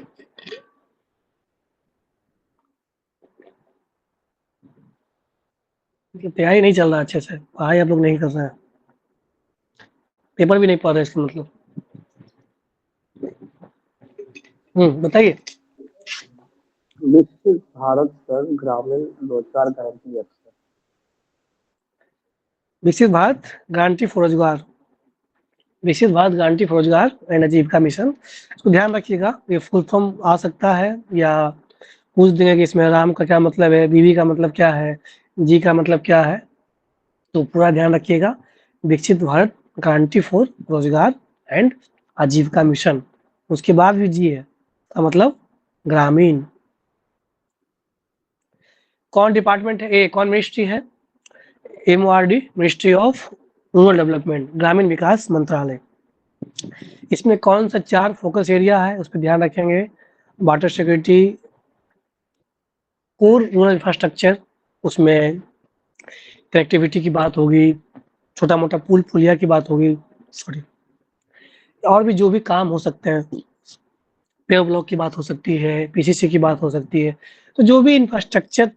तैयारी नहीं चल रहा अच्छे से, पढ़ाई आप लोग नहीं कर रहे हैं, पेपर भी नहीं पढ़ रहे, इसका मतलब। बताइए। विकसित भारत सर ग्रामीण रोजगार गारंटी एक्ट। विकसित भारत गारंटी फॉर रोजगार, विकसित भारत गारंटी फॉर रोजगार एंड आजीविका मिशन। इसको ध्यान रखिएगा, ये फुल फॉर्म आ सकता है या पूछ देंगे कि इसमें राम का क्या मतलब है, बीवी का मतलब क्या है, जी का मतलब क्या है। तो पूरा ध्यान रखिएगा। विकसित भारत गारंटी फॉर रोजगार एंड आजीविका मिशन, उसके बाद भी जी है का मतलब ग्रामीण। कौन डिपार्टमेंट है, कौन मिनिस्ट्री है? MoRD, ministry of rural development, ग्रामीण विकास मंत्रालय। इसमें कौन सा 4 फोकस एरिया है उस पर ध्यान रखेंगे? Water security, core rural infrastructure, उसमें कनेक्टिविटी की बात होगी, छोटा मोटा पुल पुलिया की बात होगी, सॉरी, और भी जो भी काम हो सकते हैं, पेव ब्लॉक की बात हो सकती है, पीसीसी की बात हो सकती है। तो जो भी इंफ्रास्ट्रक्चर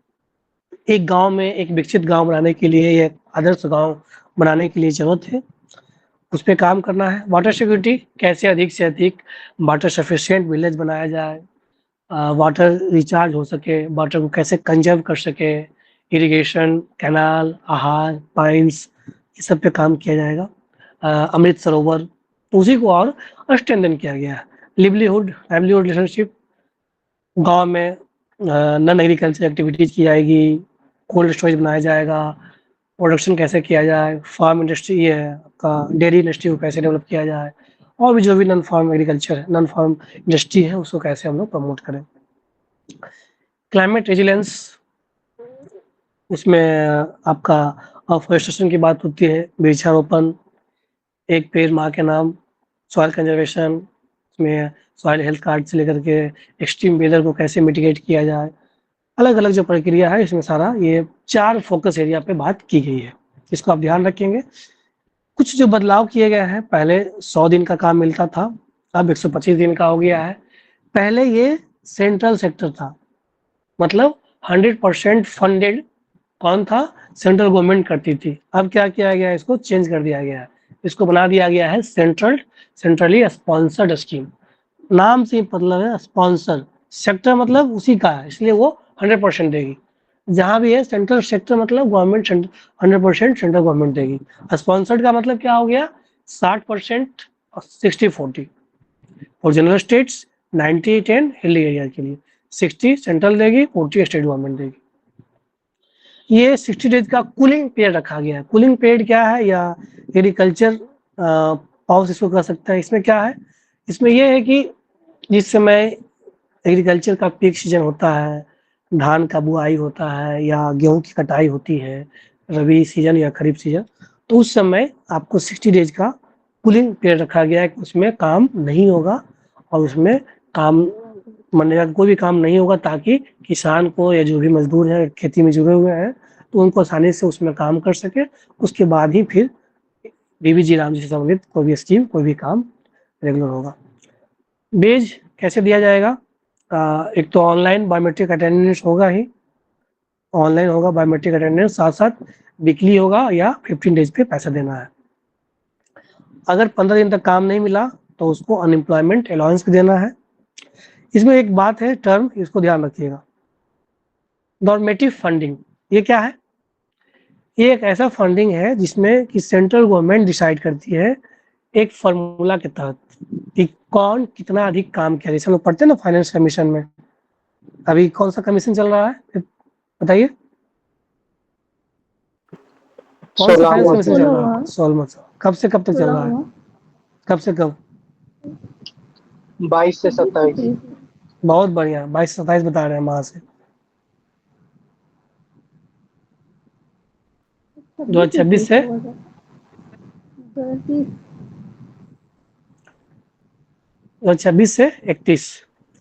एक गांव में एक विकसित गांव बनाने के लिए या आदर्श गांव बनाने के लिए जरूरत है, उस पर काम करना है। वाटर सिक्योरिटी, कैसे अधिक से अधिक वाटर सफिशिएंट विलेज बनाया जाए, वाटर रिचार्ज हो सके, वाटर को कैसे कंजर्व कर सके, इरिगेशन, कैनाल, आहार, पाइन्स, ये सब पे काम किया जाएगा। अमृत सरोवर, तो उसी को और स्ट्रेंथन किया गया है। लिवलीहुड रिलेशनशिप, गांव में नॉन एग्रीकल्चर एक्टिविटीज की जाएगी, कोल्ड स्टोरेज बनाया जाएगा, प्रोडक्शन कैसे किया जाए, फार्म इंडस्ट्री, ये है आपका डेयरी इंडस्ट्री को कैसे डेवलप किया जाए, और भी जो भी नॉन फार्म एग्रीकल्चर है, नॉन फार्म इंडस्ट्री है, उसको कैसे हम लोग प्रमोट करें। क्लाइमेट रेजिलेंस, उसमें आपका अफॉरेस्टेशन की बात होती है, वृक्षारोपण, एक पेड़ माँ के नाम, सॉइल कंजर्वेशन, उसमें सॉइल हेल्थ कार्ड से लेकर के एक्सट्रीम वेदर को कैसे मिटिगेट किया जाए, अलग अलग जो प्रक्रिया है, इसमें सारा ये 4 फोकस एरिया पे बात की गई है। इसको आप ध्यान रखेंगे। कुछ जो बदलाव किए गए हैं, पहले 100 दिन का काम मिलता था, अब 125 दिन का हो गया है। पहले ये सेंट्रल सेक्टर था, मतलब 100% फंडेड कौन था? सेंट्रल गवर्नमेंट करती थी। अब क्या किया गया है? इसको चेंज कर दिया गया है, इसको बना दिया गया है सेंट्रली स्पॉन्सर्ड स्कीम। नाम से मतलब है स्पॉन्सर, सेक्टर मतलब उसी का है, इसलिए वो 100% देगी। जहां भी है सेंट्रल सेक्टर मतलब गवर्नमेंट 100% सेंट्रल गवर्नमेंट देगी। स्पॉन्सर्ड का मतलब क्या हो गया? 60% 60-40 और जनरल स्टेट्स 90-10 हिली एरिया के लिए, 60 सेंट्रल देगी, 40 स्टेट गवर्नमेंट देगी। ये 60 डेज का कूलिंग पीरियड रखा गया है। कूलिंग पीरियड क्या है, या एग्रीकल्चर पॉज इसको कर सकते हैं। इसमें क्या है? इसमें यह है कि जिस समय एग्रीकल्चर का पीक सीजन होता है, धान का बुआई होता है या गेहूं की कटाई होती है, रबी सीजन या खरीफ सीजन, तो उस समय आपको 60 डेज का कूलिंग पीरियड रखा गया है, उसमें काम नहीं होगा और उसमें काम मनरेगा का कोई भी काम नहीं होगा, ताकि किसान को या जो भी मजदूर हैं खेती में जुड़े हुए हैं तो उनको आसानी से उसमें काम कर सके। उसके बाद ही फिर बीबीजी राम जी से संबंधित कोई भी स्कीम, कोई भी काम रेगुलर होगा। बेज कैसे दिया जाएगा? एक तो ऑनलाइन बायोमेट्रिक अटेंडेंस होगा ही, ऑनलाइन होगा बायोमेट्रिक अटेंडेंस, साथ साथ वीकली होगा या 15 डेज पे पैसा देना है। अगर 15 दिन तक काम नहीं मिला तो उसको अनएम्प्लॉयमेंट अलाउंस भी देना है। इसमें एक बात है, टर्म, इसको ध्यान रखिएगा, नॉर्मेटिव फंडिंग। ये क्या है? ये एक ऐसा फंडिंग है जिसमें कि सेंट्रल गवर्नमेंट डिसाइड करती है एक फॉर्मूला के तहत कि कौन कितना अधिक काम किया। जैसे हम लोग पढ़ते हैं ना फाइनेंस कमीशन में, अभी कौन सा कमीशन चल रहा है बताइए? कौन सा फाइनेंस कमीशन चल रहा है? 16वां। कब से कब तक चल रहा है? कब से कब? 22 से 27। बहुत बढ़िया, 22 से 27 बता रहे हैं वहां से। 2026 से 2026 से 31,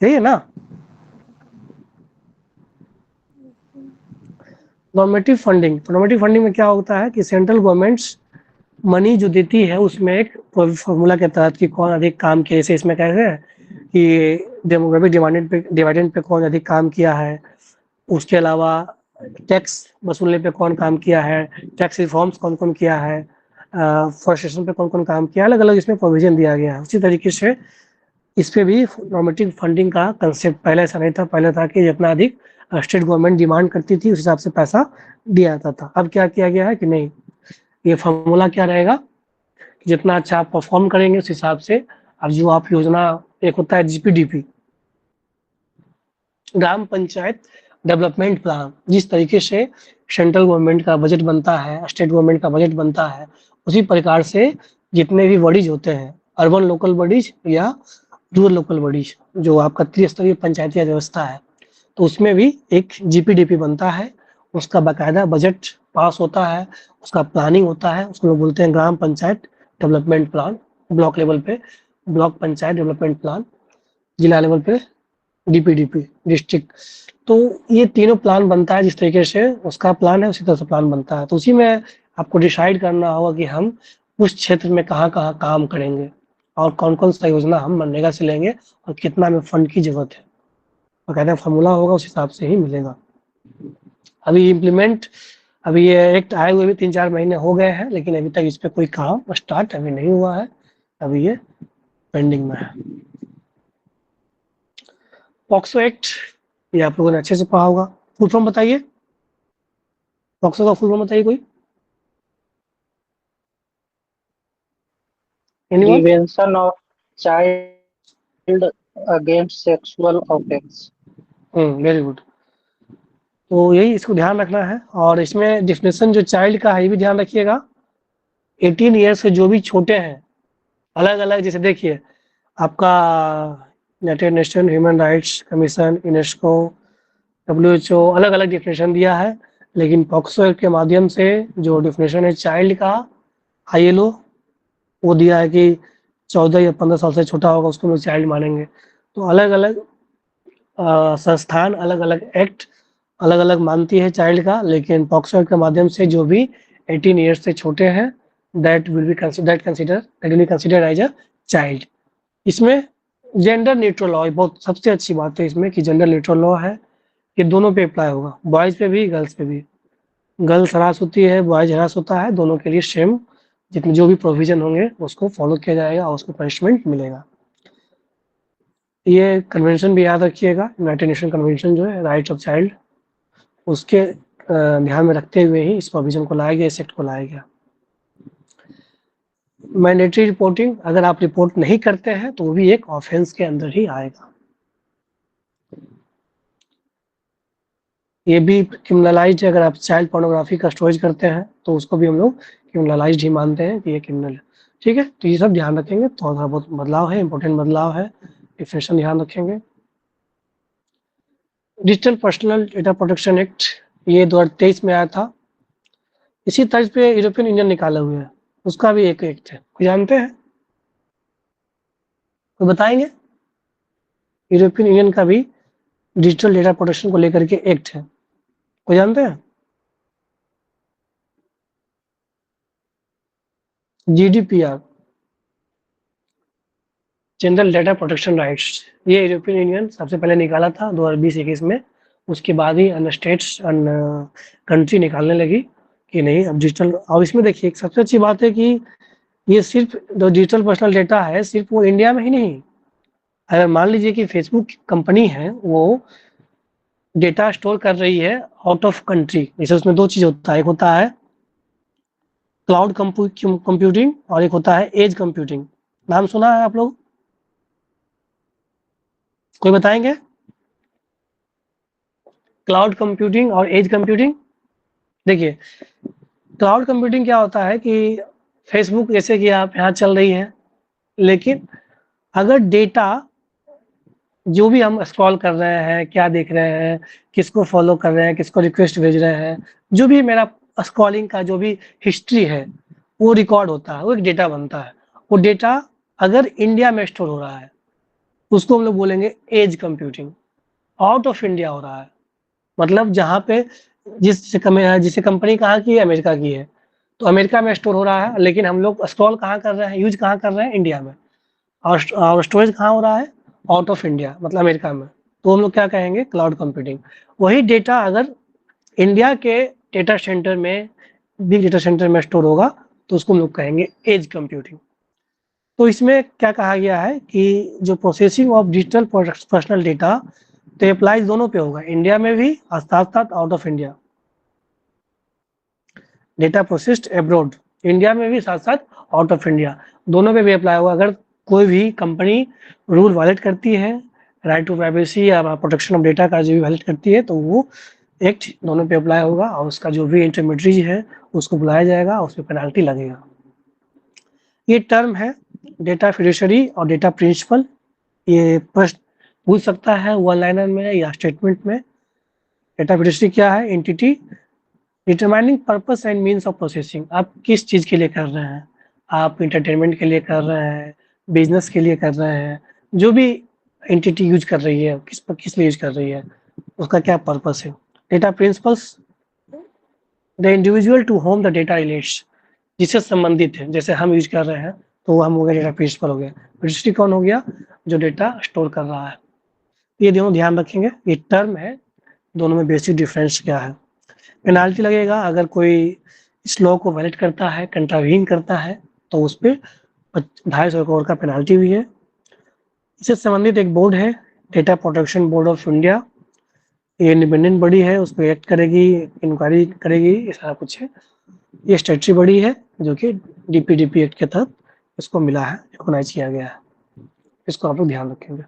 सही है ना? नॉर्मेटिव फंडिंग, तो नॉर्मेटिव फंडिंग में क्या होता है कि सेंट्रल गवर्नमेंट्स मनी जो देती है उसमें एक फॉर्मूला के तहत कि कौन अधिक काम किया। जैसे इसमें कहते हैं कि डेमोग्राफिक डिविडेंड पे कौन अधिक काम किया है, उसके अलावा टैक्स वसूलने पे कौन काम किया है, टैक्स रिफॉर्म्स कौन कौन किया है, फॉरेस्टेशन पे कौन कौन काम किया, अलग अलग इसमें प्रोविजन दिया गया है। उसी तरीके से इस पे भी नॉर्मेटिव फंडिंग का कंसेप्ट पहले ऐसा नहीं था। पहले था कि जितना अधिक स्टेट गवर्नमेंट डिमांड करती थी उस हिसाब से पैसा दिया जाता था। अब क्या किया गया है कि नहीं, ये फॉर्मूला क्या रहेगा, जितना अच्छा आप परफॉर्म करेंगे उस हिसाब से अब जो आप योजना, एक होता है जीपीडीपी, ग्राम पंचायत डेवलपमेंट प्लान, जिस तरीके से सेंट्रल गवर्नमेंट का बजट बनता है, स्टेट गवर्नमेंट का बजट बनता है, उसी प्रकार से जितने भी बॉडीज होते हैं, अर्बन लोकल बॉडीज या रूरल लोकल बॉडीज, जो आपका त्रिस्तरीय पंचायती राज व्यवस्था है, तो उसमें भी एक जीपीडीपी बनता है। उसका बाकायदा बजट पास होता है, उसका प्लानिंग होता है, उसको लोग बोलते हैं ग्राम panchayat development plan. Block level पे ब्लॉक पंचायत डेवलपमेंट प्लान, जिला लेवल पे डीपीडीपी, डिस्ट्रिक्ट। तो ये तीनों प्लान बनता है, जिस तरीके से उसका प्लान है उसी तरह से प्लान बनता है। तो उसी में आपको डिसाइड करना होगा कि हम उस क्षेत्र में कहाँ कहाँ काम करेंगे और कौन कौन सा योजना हम मनरेगा से लेंगे और कितना हमें फंड की जरूरत है। तो कहते हैं फॉर्मूला होगा, उस हिसाब से ही मिलेगा। अभी इम्प्लीमेंट, अभी ये एक्ट आए हुए भी 3-4 महीने हो गए हैं, लेकिन अभी तक इस पर कोई काम स्टार्ट अभी नहीं हुआ है, अभी ये पेंडिंग में है। पॉक्सो एक्ट, ये आप लोगों ने अच्छे से पढ़ा होगा। फुल फॉर्म बताइए, पॉक्सो का फुल फॉर्म बताइए कोई। Anyone? Prevention of child against sexual offence. Very good. तो यही इसको ध्यान रखना है। और इसमें डिफिनेशन जो चाइल्ड का है ये भी ध्यान रखिएगा। 18 ईयर से जो भी छोटे हैं, अलग अलग, जैसे देखिए आपका United nation human rights commission, UNESCO, WHO अलग अलग डिफिनेशन दिया है, लेकिन पॉक्सो एक्ट के माध्यम से जो डिफिनेशन है चाइल्ड का, ILO वो दिया है कि 14 या 15 साल से छोटा होगा उसको हम लोग चाइल्ड मानेंगे। तो अलग अलग संस्थान, अलग अलग एक्ट अलग अलग मानती है चाइल्ड का, लेकिन पॉक्सो एक्ट के माध्यम से जो भी 18 ईयर्स से छोटे हैं that will be considered as a child. इसमें जेंडर न्यूट्रल लॉ, बहुत सबसे अच्छी बात है इसमें कि जेंडर न्यूट्रल लॉ है, ये दोनों पे अप्लाई होगा, बॉयज़ पे भी गर्ल्स पे भी। गर्ल्स हरास होती है, बॉयज़ हरास होता है, दोनों के लिए सेम जितने जो भी प्रोविजन होंगे उसको फॉलो किया जाएगा और उसको पनिशमेंट मिलेगा। ये कन्वेंशन भी याद रखिएगा, यूनाइटेड नेशन कन्वेंशन जो है राइट्स ऑफ चाइल्ड, उसके ध्यान में रखते हुए ही इस प्रोविजन को लाया गया, इस एक्ट को लाया गया। मैंडेटरी रिपोर्टिंग, अगर आप रिपोर्ट नहीं करते हैं तो वो भी एक ऑफेंस के अंदर ही आएगा। ये भी क्रिमिनलाइज्ड है, अगर आप चाइल्ड पोर्नोग्राफी का स्टोरेज करते हैं तो उसको भी हम लोग क्रिमिनलाइज्ड ही मानते हैं कि ये क्रिमिनल है। ठीक है, तो ये सब ध्यान रखेंगे, थोड़ा बहुत बदलाव है, इंपॉर्टेंट बदलाव है, डिफिनेशन ध्यान रखेंगे। Digital personal data protection act, ये 2023 में आया था। इसी तर्ज पे यूरोपियन यूनियन निकाले हुए है, उसका भी एक एक्ट है, कोई जानते हैं, कोई बताएंगे? यूरोपियन यूनियन का भी डिजिटल डेटा प्रोटेक्शन को लेकर के एक्ट है, कोई जानते हैं? GDPR, general data protection rights, ये यूरोपियन यूनियन सबसे पहले निकाला था 2020-21 में। उसके बाद ही अन्य स्टेट्स अन्य कंट्री निकालने लगी कि नहीं अब डिजिटल। और इसमें देखिए एक सबसे अच्छी बात है कि ये सिर्फ जो डिजिटल पर्सनल डेटा है सिर्फ वो इंडिया में ही नहीं, अगर मान लीजिए कि फेसबुक कंपनी है वो डेटा स्टोर कर रही है आउट ऑफ कंट्री, जैसे उसमें दो चीज होता है, एक होता है क्लाउड कंप्यूटिंग और एक होता है एज कंप्यूटिंग। नाम सुना है आप लोग? कोई बताएंगे? क्लाउड कंप्यूटिंग और एज कंप्यूटिंग। देखिए क्लाउड कंप्यूटिंग क्या होता है कि फेसबुक जैसे कि आप यहाँ चल रही है, लेकिन अगर डेटा जो भी हम स्क्रॉल कर रहे हैं, क्या देख रहे हैं, किसको फॉलो कर रहे हैं, किसको रिक्वेस्ट भेज रहे हैं, जो भी मेरा स्क्रॉलिंग का जो भी हिस्ट्री है वो रिकॉर्ड होता है, वो एक डेटा बनता है। वो डेटा अगर इंडिया में स्टोर हो रहा है उसको हम लोग बोलेंगे edge computing. Out of India हो रहा है मतलब जहाँ पे जिसे कंपनी कहाँ की है, अमेरिका की है, तो अमेरिका में स्टोर हो रहा है, लेकिन हम लोग स्क्रॉल कहाँ कर रहे हैं, यूज कहाँ कर रहे हैं, इंडिया में। और स्टोरेज कहाँ हो रहा है, आउट ऑफ इंडिया मतलब अमेरिका में, तो हम लोग क्या कहेंगे, क्लाउड कंप्यूटिंग। वही डेटा अगर इंडिया के डेटा सेंटर में, बिग डेटा सेंटर में स्टोर होगा तो उसको हम लोग कहेंगे एज कंप्यूटिंग। तो इसमें क्या कहा गया है कि जो processing of digital personal data तो अप्लाइज दोनों पे होगा, इंडिया में भी और साथ साथ out of India. Data processed abroad, India में भी साथ साथ आउट ऑफ इंडिया, दोनों पे भी अप्लाई होगा। अगर कोई भी कंपनी रूल वायलेट करती है, राइट टू प्राइवेसी या प्रोटेक्शन ऑफ डेटा का जो भी वायलेट करती है, तो वो एक्ट दोनों पे अप्लाई होगा और उसका जो भी इंटरमीडिएट है उसको बुलाया जाएगा, उस पर पेनाल्टी लगेगा। ये टर्म है डेटा फिड्यूशियरी और डेटा प्रिंसिपल। ये प्रश्न पूछ सकता है वन लाइनर में या स्टेटमेंट में। डेटा फिड्यूशियरी क्या है? Entity determining purpose and means of processing. आप किस चीज़ के लिए कर रहे हैं, आप इंटरटेनमेंट के लिए कर रहे हैं, बिजनेस के लिए कर रहे हैं, जो भी एंटिटी यूज कर रही है किस लिए यूज कर रही है, उसका क्या पर्पस है। Data principals, the individual to whom the data relates, जिससे संबंधित है, जैसे हम यूज कर रहे हैं तो हम हो गया डेटा प्रिंसिपल हो गया। फिड्यूशियरी कौन हो गया? जो डेटा स्टोर कर रहा है। ये दोनों ध्यान रखेंगे, ये टर्म है, दोनों में बेसिक डिफरेंस क्या है। पेनाल्टी लगेगा अगर कोई इस लॉ को वायलेट करता है, कंट्रावीन करता है, तो उस पर 250 करोड़ का पेनाल्टी भी है। इससे संबंधित एक बोर्ड है data protection board of India, ये इंडिपेंडेंट बॉडी है, उस पर एक्ट करेगी, इंक्वायरी करेगी, ये सारा कुछ है। ये स्टेटरी बॉडी है जो कि DPDP एक्ट के तहत इसको मिला है, रिकॉग्नाइज किया गया है, इसको आप लोग ध्यान रखेंगे।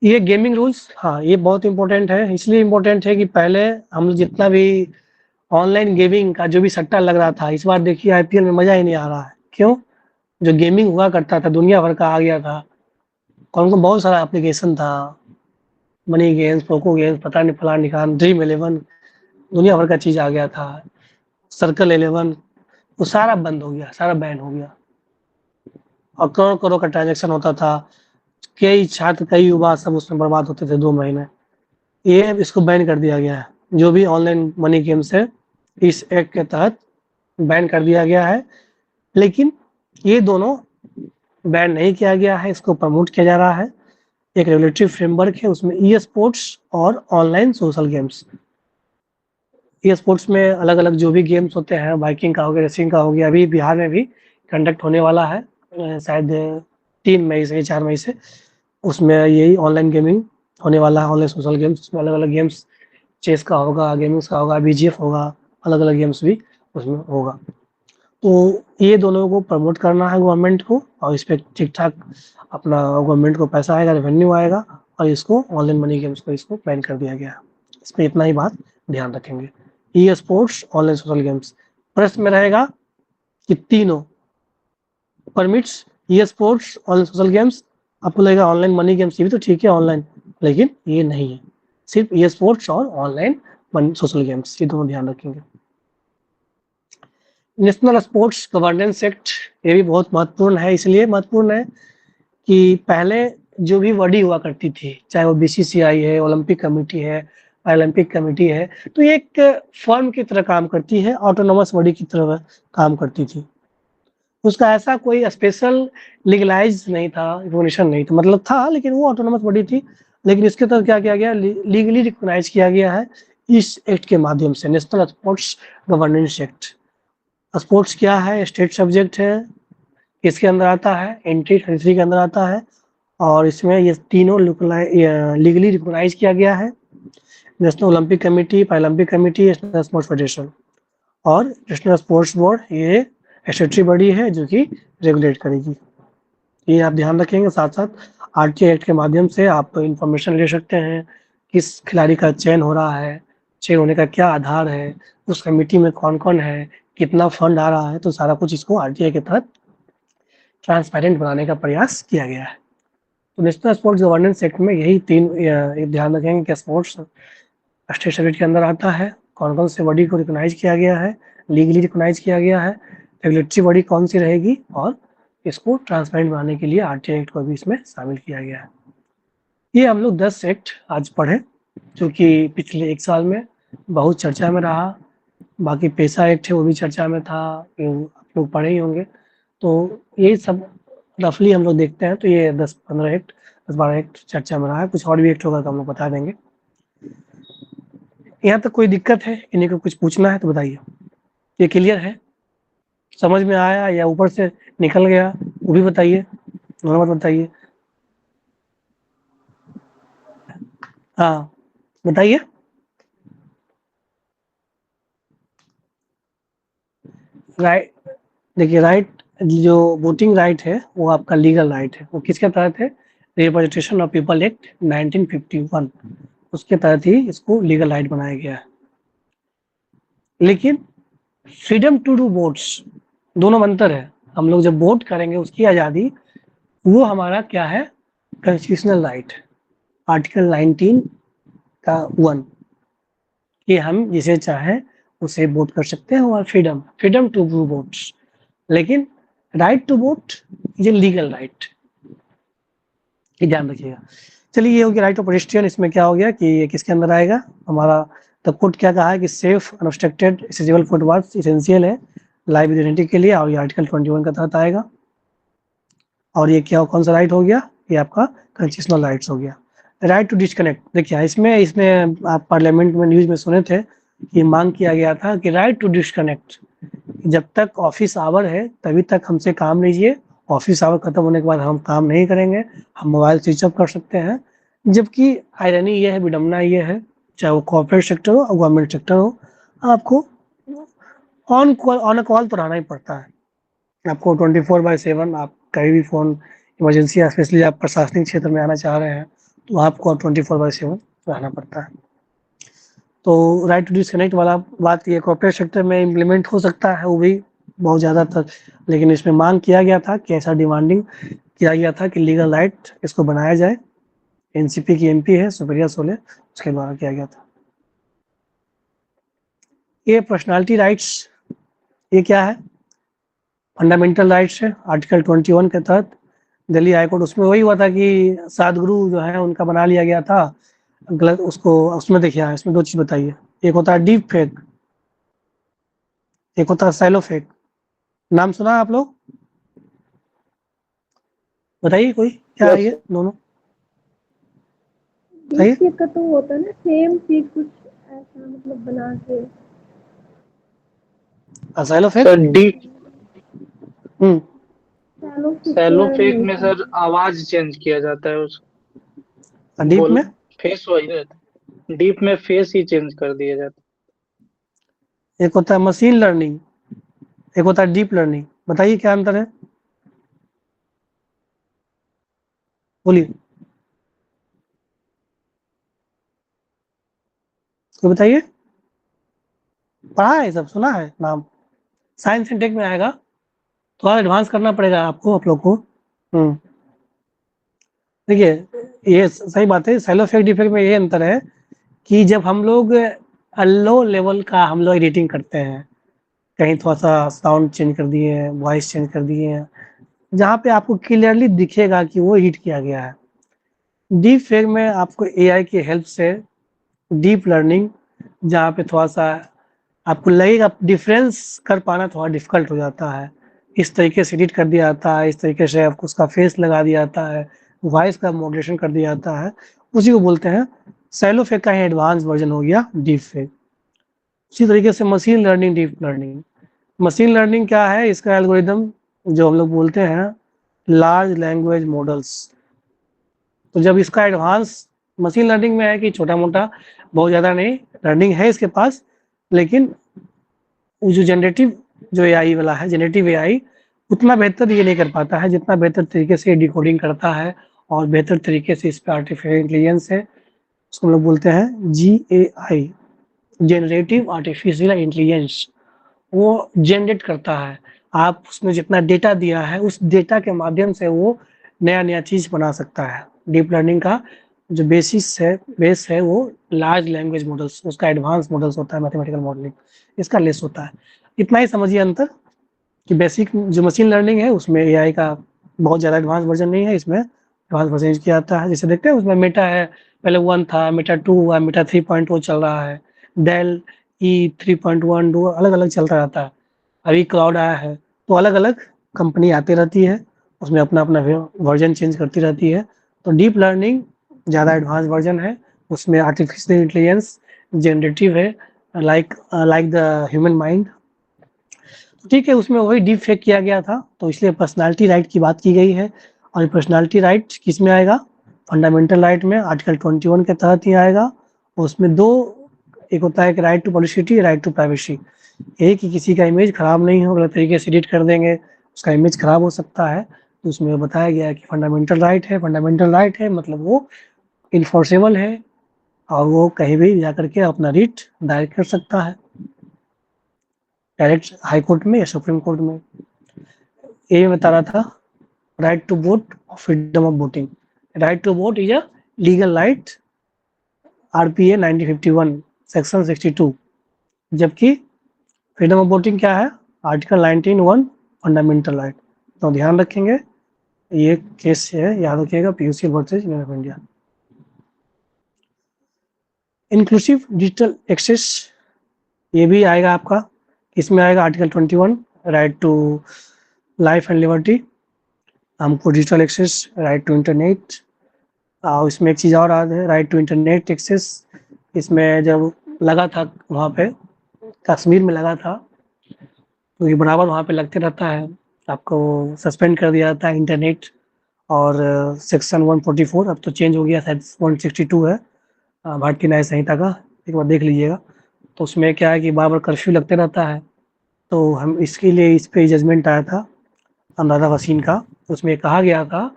ये गेमिंग रूल्स, हाँ ये बहुत इंपॉर्टेंट है, इसलिए इम्पोर्टेंट है कि पहले हम लोग जितना भी ऑनलाइन गेमिंग का जो भी सट्टा लग रहा था, इस बार देखिए IPL में मजा ही नहीं आ रहा है। क्यों? जो गेमिंग हुआ करता था दुनिया भर का आ गया था, कौन बहुत सारा एप्लीकेशन था, मनी गेम्स, पोको गेम्स, पता नहीं फलान निकान, ड्रीम 11, दुनिया भर का चीज आ गया था, सर्कल 11, वो सारा बंद हो गया, सारा बैन हो गया और करोड़ करोड़ का ट्रांजेक्शन होता था। कई छात्र, कई युवा सब उसमें बर्बाद होते थे 2 महीने। ये इसको बैन कर दिया गया है, जो भी ऑनलाइन मनी गेम्स है इस एक्ट के तहत बैन कर दिया गया है। लेकिन ये दोनों बैन नहीं किया गया है, इसको प्रमोट किया जा रहा है। एक रेगुलेटरी फ्रेमवर्क है, उसमें ई स्पोर्ट्स और online social games. E sports में अलग अलग जो भी गेम्स होते हैं, बाइकिंग का हो गया, रेसिंग का हो गया, अभी बिहार में भी कंडक्ट होने वाला है शायद 3 मई से 4 मई से, उसमें यही ऑनलाइन गेमिंग होने वाला है, ऑनलाइन सोशल गेम्स। उसमें अलग अलग गेम्स, चेस का होगा, गेमिंग्स का होगा, BGF होगा, अलग अलग गेम्स भी उसमें होगा। तो ये दोनों को प्रमोट करना है गवर्नमेंट को, और इस पर ठीक ठाक अपना गवर्नमेंट को पैसा आएगा, रेवेन्यू आएगा, और इसको ऑनलाइन मनी गेम्स को इसको बैन कर दिया गया है। इसमें इतना ही बात ध्यान रखेंगे। E sports, online social games, प्रश्न में रहेगा कि तीनों permits, e sports, online social games. आपको लगेगा ऑनलाइन मनी गेम्स ये भी तो ठीक है ऑनलाइन, लेकिन ये नहीं है, सिर्फ ई स्पोर्ट्स और ऑनलाइन सोशल गेम्स, ये दोनों ध्यान रखेंगे। नेशनल स्पोर्ट्स गवर्नेंस एक्ट, ये भी बहुत महत्वपूर्ण है, इसलिए महत्वपूर्ण है कि पहले जो भी बॉडी हुआ करती थी, चाहे वो बीसीसीआई है, ओलंपिक कमेटी है, पैरालंपिक कमेटी है, तो ये एक फर्म की तरह काम करती है, ऑटोनोमस बॉडी की तरह काम करती थी। उसका ऐसा कोई स्पेशल लीगलाइज़ नहीं था, रिकॉग्निशन नहीं था, मतलब था लेकिन वो ऑटोनोमस बॉडी थी। लेकिन इसके तहत क्या किया गया, लीगली रिकॉग्नाइज़ किया गया है इस एक्ट के माध्यम से, national sports governance act. Sports क्या है, स्टेट सब्जेक्ट है, किसके अंदर आता है, एंट्री 33 के अंदर आता है, और इसमें ये तीनों लीगली रिकॉग्नाइज़ किया गया है। National Olympic committee, Paralympic committee, national sports federation और नेशनल स्पोर्ट्स बोर्ड, ये स्टेटरी बॉडी है जो कि रेगुलेट करेगी। ये आप ध्यान रखेंगे। साथ-साथ आरटीआई एक्ट के माध्यम से आप इन्फॉर्मेशन ले सकते हैं, किस खिलाड़ी का चयन हो रहा है, चयन होने का क्या आधार है, उस कमेटी में कौन-कौन है, कितना फंड आ रहा है, तो सारा कुछ इसको आरटीआई के तहत ट्रांसपेरेंट बनाने का प्रयास किया गया है। तो नेशनल स्पोर्ट्स गवर्नेंस एक्ट में यही 3 ध्यान रखेंगे कि स्पोर्ट्स स्टेट सब्जेक्ट के अंदर आता है, कौन-कौन से बॉडी को रिकॉग्नाइज़ किया गया है, लीगली रिकॉग्नाइज़ किया गया है, रेगुलेटरी बॉडी कौन-सी रहेगी, और इसको ट्रांसपेरेंट बनाने के लिए आरटीआई एक्ट को भी इसमें शामिल किया गया है। ये हम लोग 10 एक्ट आज पढ़े, जो कि पिछले 1 साल में बहुत चर्चा में रहा। बाकी पेशा एक्ट है, वो भी चर्चा में था, आप लोग पढ़े ही होंगे। तो ये सब रफली हम लोग देखते हैं, तो ये 10-15 एक्ट, 10-12 एक्ट चर्चा में रहा है। कुछ और भी एक्ट होगा तो हम लोग बता देंगे। यहाँ तक कोई दिक्कत है, किन्हीं को कुछ पूछना है तो बताइए। ये क्लियर है, समझ में आया या ऊपर से निकल गया, वो भी बताइए, दोनों बात बताइए। हाँ, बताइए। राइट, देखिए राइट, जो वोटिंग राइट है वो आपका लीगल राइट है। वो किसके तहत है, रिप्रेजेंटेशन ऑफ पीपल एक्ट 1951, उसके तहत ही इसको लीगल राइट बनाया गया है। लेकिन फ्रीडम टू डू वोट्स, दोनों में अंतर है। हम लोग जब वोट करेंगे उसकी आज़ादी, वो हमारा क्या है, कॉन्स्टिट्यूशनल राइट, आर्टिकल 19 का 1, कि हम जिसे चाहे उसे वोट कर सकते हैं, और फ्रीडम टू डू वोट्स। लेकिन राइट टू वोट ये लीगल राइट, ये ध्यान रखिएगा। चलिए, ये हो गया राइट ऑफ पेडेस्ट्रियन। इसमें क्या हो गया कि ये किसके अंदर आएगा, हमारा द कोर्ट क्या कहा है कि safe unobstructed accessible footpath essential है लाइव इम्यूनिटी के लिए, और ये आर्टिकल 21 का तहत आएगा। और ये क्या, कौन सा राइट हो गया, ये आपका कॉन्स्टिट्यूशनल राइट्स हो गया। राइट टू डिस्कनेक्ट, देखिए इसमें आप पार्लियामेंट में न्यूज़ में सुने थे कि मांग किया गया था कि राइट टू डिस्कनेक्ट, जब तक ऑफिस आवर है तभी तक हमसे काम लीजिए, ऑफिस आवर खत्म होने के बाद हम काम नहीं करेंगे, हम मोबाइल स्विच ऑफ कर सकते हैं। जबकि आयरनी ये है, विडम्बना ये है, चाहे वो कॉर्पोरेट सेक्टर हो और गवर्नमेंट सेक्टर हो, आपको ऑन अ कॉल तो रहना ही पड़ता है। आपको 24/7 आप कहीं भी फ़ोन इमरजेंसी, स्पेशली आप प्रशासनिक क्षेत्र में आना चाह रहे हैं तो आपको 24/7 रहना पड़ता है। तो राइट टू डिस्कनेक्ट वाला बात, ये कॉर्पोरेट सेक्टर में इम्प्लीमेंट हो सकता है, वो भी बहुत ज़्यादातर, लेकिन इसमें मांग किया गया था कि ऐसा डिमांडिंग किया गया था कि लीगल राइट इसको बनाया जाए। एनसीपी की एमपी है सुप्रिया सोले, उसके द्वारा किया गया था। ये पर्सनालिटी राइट्स, ये क्या है, फंडामेंटल राइट्स है, आर्टिकल 21 के तहत दिल्ली हाईकोर्ट, उसमें वही हुआ था कि सदगुरु जो है उनका बना लिया गया था गलत, उसको उसमें देखिए, इसमें 2 चीज़ बताइए, एक होता है डीप फेक, एक होता है सैलो फेक। नाम सुना आप लोग, बताइए कोई, क्या है ये दोनों, डीप फेक का तो होता है ना, सेम चीज कुछ ऐसा मतलब बना के, shallow fake. Sir deep shallow fake में सर आवाज चेंज किया जाता है उसको, डीप में फेस वही रहता है, डीप में फेस ही चेंज कर दिया जाता है। एक होता है मशीन लर्निंग, एक होता है डीप लर्निंग, बताइए क्या अंतर है, बोलिए, तो बताइए, पढ़ा है सब, सुना है नाम, साइंस एंड टेक में आएगा, थोड़ा एडवांस करना पड़ेगा आपको, आप लोग को। देखिए, ये सही बात है, सैलो फेक डिफेक्ट में ये अंतर है कि जब हम लोग लो लेवल का हम लोग एडिटिंग करते हैं, कहीं थोड़ा सा साउंड चेंज कर दिए हैं, वॉइस चेंज कर दिए हैं, जहाँ पे आपको क्लियरली दिखेगा कि वो एडिट किया गया है। डीप फेक में आपको एआई की हेल्प से डीप लर्निंग, जहाँ पे थोड़ा-सा आपको लगेगा डिफरेंस कर पाना थोड़ा डिफ़िकल्ट हो जाता है। इस तरीके से एडिट कर दिया जाता है, इस तरीके से आपको उसका फेस लगा दिया जाता है, वॉइस का मॉड्यूलेशन कर दिया जाता है, उसी को बोलते हैं शैलो फेक का ही एडवांस वर्ज़न हो गया डीप फेक। उसी तरीके से machine learning, deep learning. Machine learning क्या है? इसका एल्गोरिदम जो हम लोग बोलते हैं लार्ज लैंग्वेज मॉडल्स। तो जब इसका एडवांस मशीन लर्निंग में है कि छोटा-मोटा बहुत ज़्यादा नहीं, लर्निंग है इसके पास, लेकिन वो जो जनरेटिव जो एआई वाला है, जनरेटिव एआई उतना बेहतर ये नहीं कर पाता है, जितना बेहतर तरीके से डिकोडिंग करता है और बेहतर तरीके से इस पे आर्टिफिशियल इंटेलिजेंस है, उसको हम लोग बोलते हैं जीएआई, जनरेटिव आर्टिफिशियल इंटेलिजेंस। वो जनरेट करता है, आप उसमें जितना डेटा दिया है, उस डेटा के माध्यम से वो नया-नया चीज़ बना सकता है। डीप लर्निंग का जो बेस है वो लार्ज लैंग्वेज मॉडल्स, उसका एडवांस मॉडल्स होता है, मैथमेटिकल मॉडलिंग, इसका लेस होता है। इतना ही समझिए अंतर कि बेसिक जो मशीन लर्निंग है उसमें एआई का बहुत ज़्यादा एडवांस वर्ज़न नहीं है, इसमें एडवांस वर्ज़न यूज़ किया जाता है। जैसे देखते हैं उसमें मेटा है, पहले 1 था, मेटा 2 हुआ, मेटा 3.0 चल रहा है, डेल ई 3.1 2 अलग-अलग चलता रहता है। अभी क्लाउड आया है, तो अलग-अलग कंपनी आती रहती है, उसमें अपना-अपना वर्ज़न चेंज करती रहती है। तो डीप लर्निंग ज़्यादा एडवांस वर्ज़न है, उसमें आर्टिफिशियल इंटेलिजेंस जनरेटिव है, लाइक द ह्यूमन माइंड। ठीक है, उसमें वही डीप फेक किया गया था, तो इसलिए पर्सनैलिटी राइट की बात की गई है और पर्सनैलिटी राइट किसमें आएगा? फंडामेंटल राइट में आर्टिकल 21 के तहत ही आएगा। उसमें 2 एक होता है कि right to publicity, right to privacy. एक कि किसी का इमेज खराब नहीं हो, गलत तरीके से एडिट कर देंगे, उसका इमेज खराब हो सकता है। तो उसमें बताया गया है कि फंडामेंटल राइट है मतलब वो इन्फोर्सेबल है और वो कहीं भी जाकर के अपना रिट दायर कर सकता है, डायरेक्ट हाई कोर्ट में या सुप्रीम कोर्ट में। ये बता रहा था राइट टू वोट और freedom of voting. Right to vote is a legal right, RPA 1951 section 62, जबकि फ्रीडम ऑफ वोटिंग क्या है? Article 19(1) fundamental right. तो ध्यान रखेंगे, ये केस है, याद रखिएगा, PUC versus Union of India. Inclusive digital access, ये भी आएगा आपका, इसमें आएगा article 21 right to life and liberty, हमको digital access, right to internet. इसमें एक चीज़ और आ है, राइट टू इंटरनेट एक्सेस। इसमें जब लगा था वहाँ पे कश्मीर में लगा था, तो ये बराबर वहाँ पे लगते रहता है, आपको सस्पेंड कर दिया जाता है इंटरनेट। और सेक्शन 144 अब तो चेंज हो गया, शायद 162 है भारतीय न्याय संहिता का, एक बार देख लीजिएगा। तो उसमें क्या है कि बार-बार कर्फ्यू लगते रहता है, तो हम इसके लिए इस पे जजमेंट आया था अनुराधा भसीन का। उसमें कहा गया था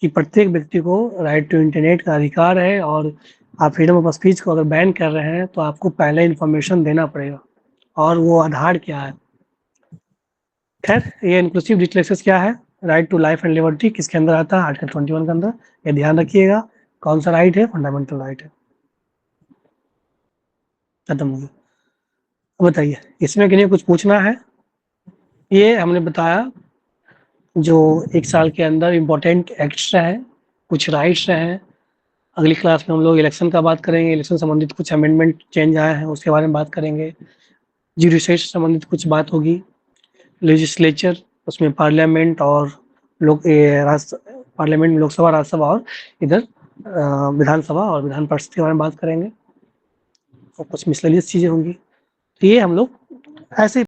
कि प्रत्येक व्यक्ति को राइट टू इंटरनेट का अधिकार है और आप फ्रीडम ऑफ स्पीच को अगर बैन कर रहे हैं तो आपको पहले इन्फॉर्मेशन देना पड़ेगा, और वो आधार क्या है। खैर, ये इंक्लूसिव डिजिटल एक्सेस क्या है? Right to life and liberty किसके अंदर आता है? आर्टिकल 21 के अंदर। ये ध्यान रखिएगा, कौन सा राइट है? फंडामेंटल राइट है। खत्म हो गया। अब बताइए, इसमें के लिए कुछ पूछना है? ये हमने बताया जो 1 साल के अंदर इम्पोर्टेंट एक्ट्स रहे, कुछ राइट्स रहे। अगली क्लास में हम लोग इलेक्शन का बात करेंगे, इलेक्शन संबंधित कुछ अमेंडमेंट चेंज आए हैं उसके बारे में बात करेंगे। जुडिशरी से संबंधित कुछ बात होगी। लेजिस्लेचर, उसमें पार्लियामेंट और लोक पार्लियामेंट, लोकसभा, राज्यसभा और इधर विधानसभा और विधान परिषद के बारे में बात करेंगे और कुछ मिसलेनियस चीज़ें होंगी। तो ये हम लोग ऐसे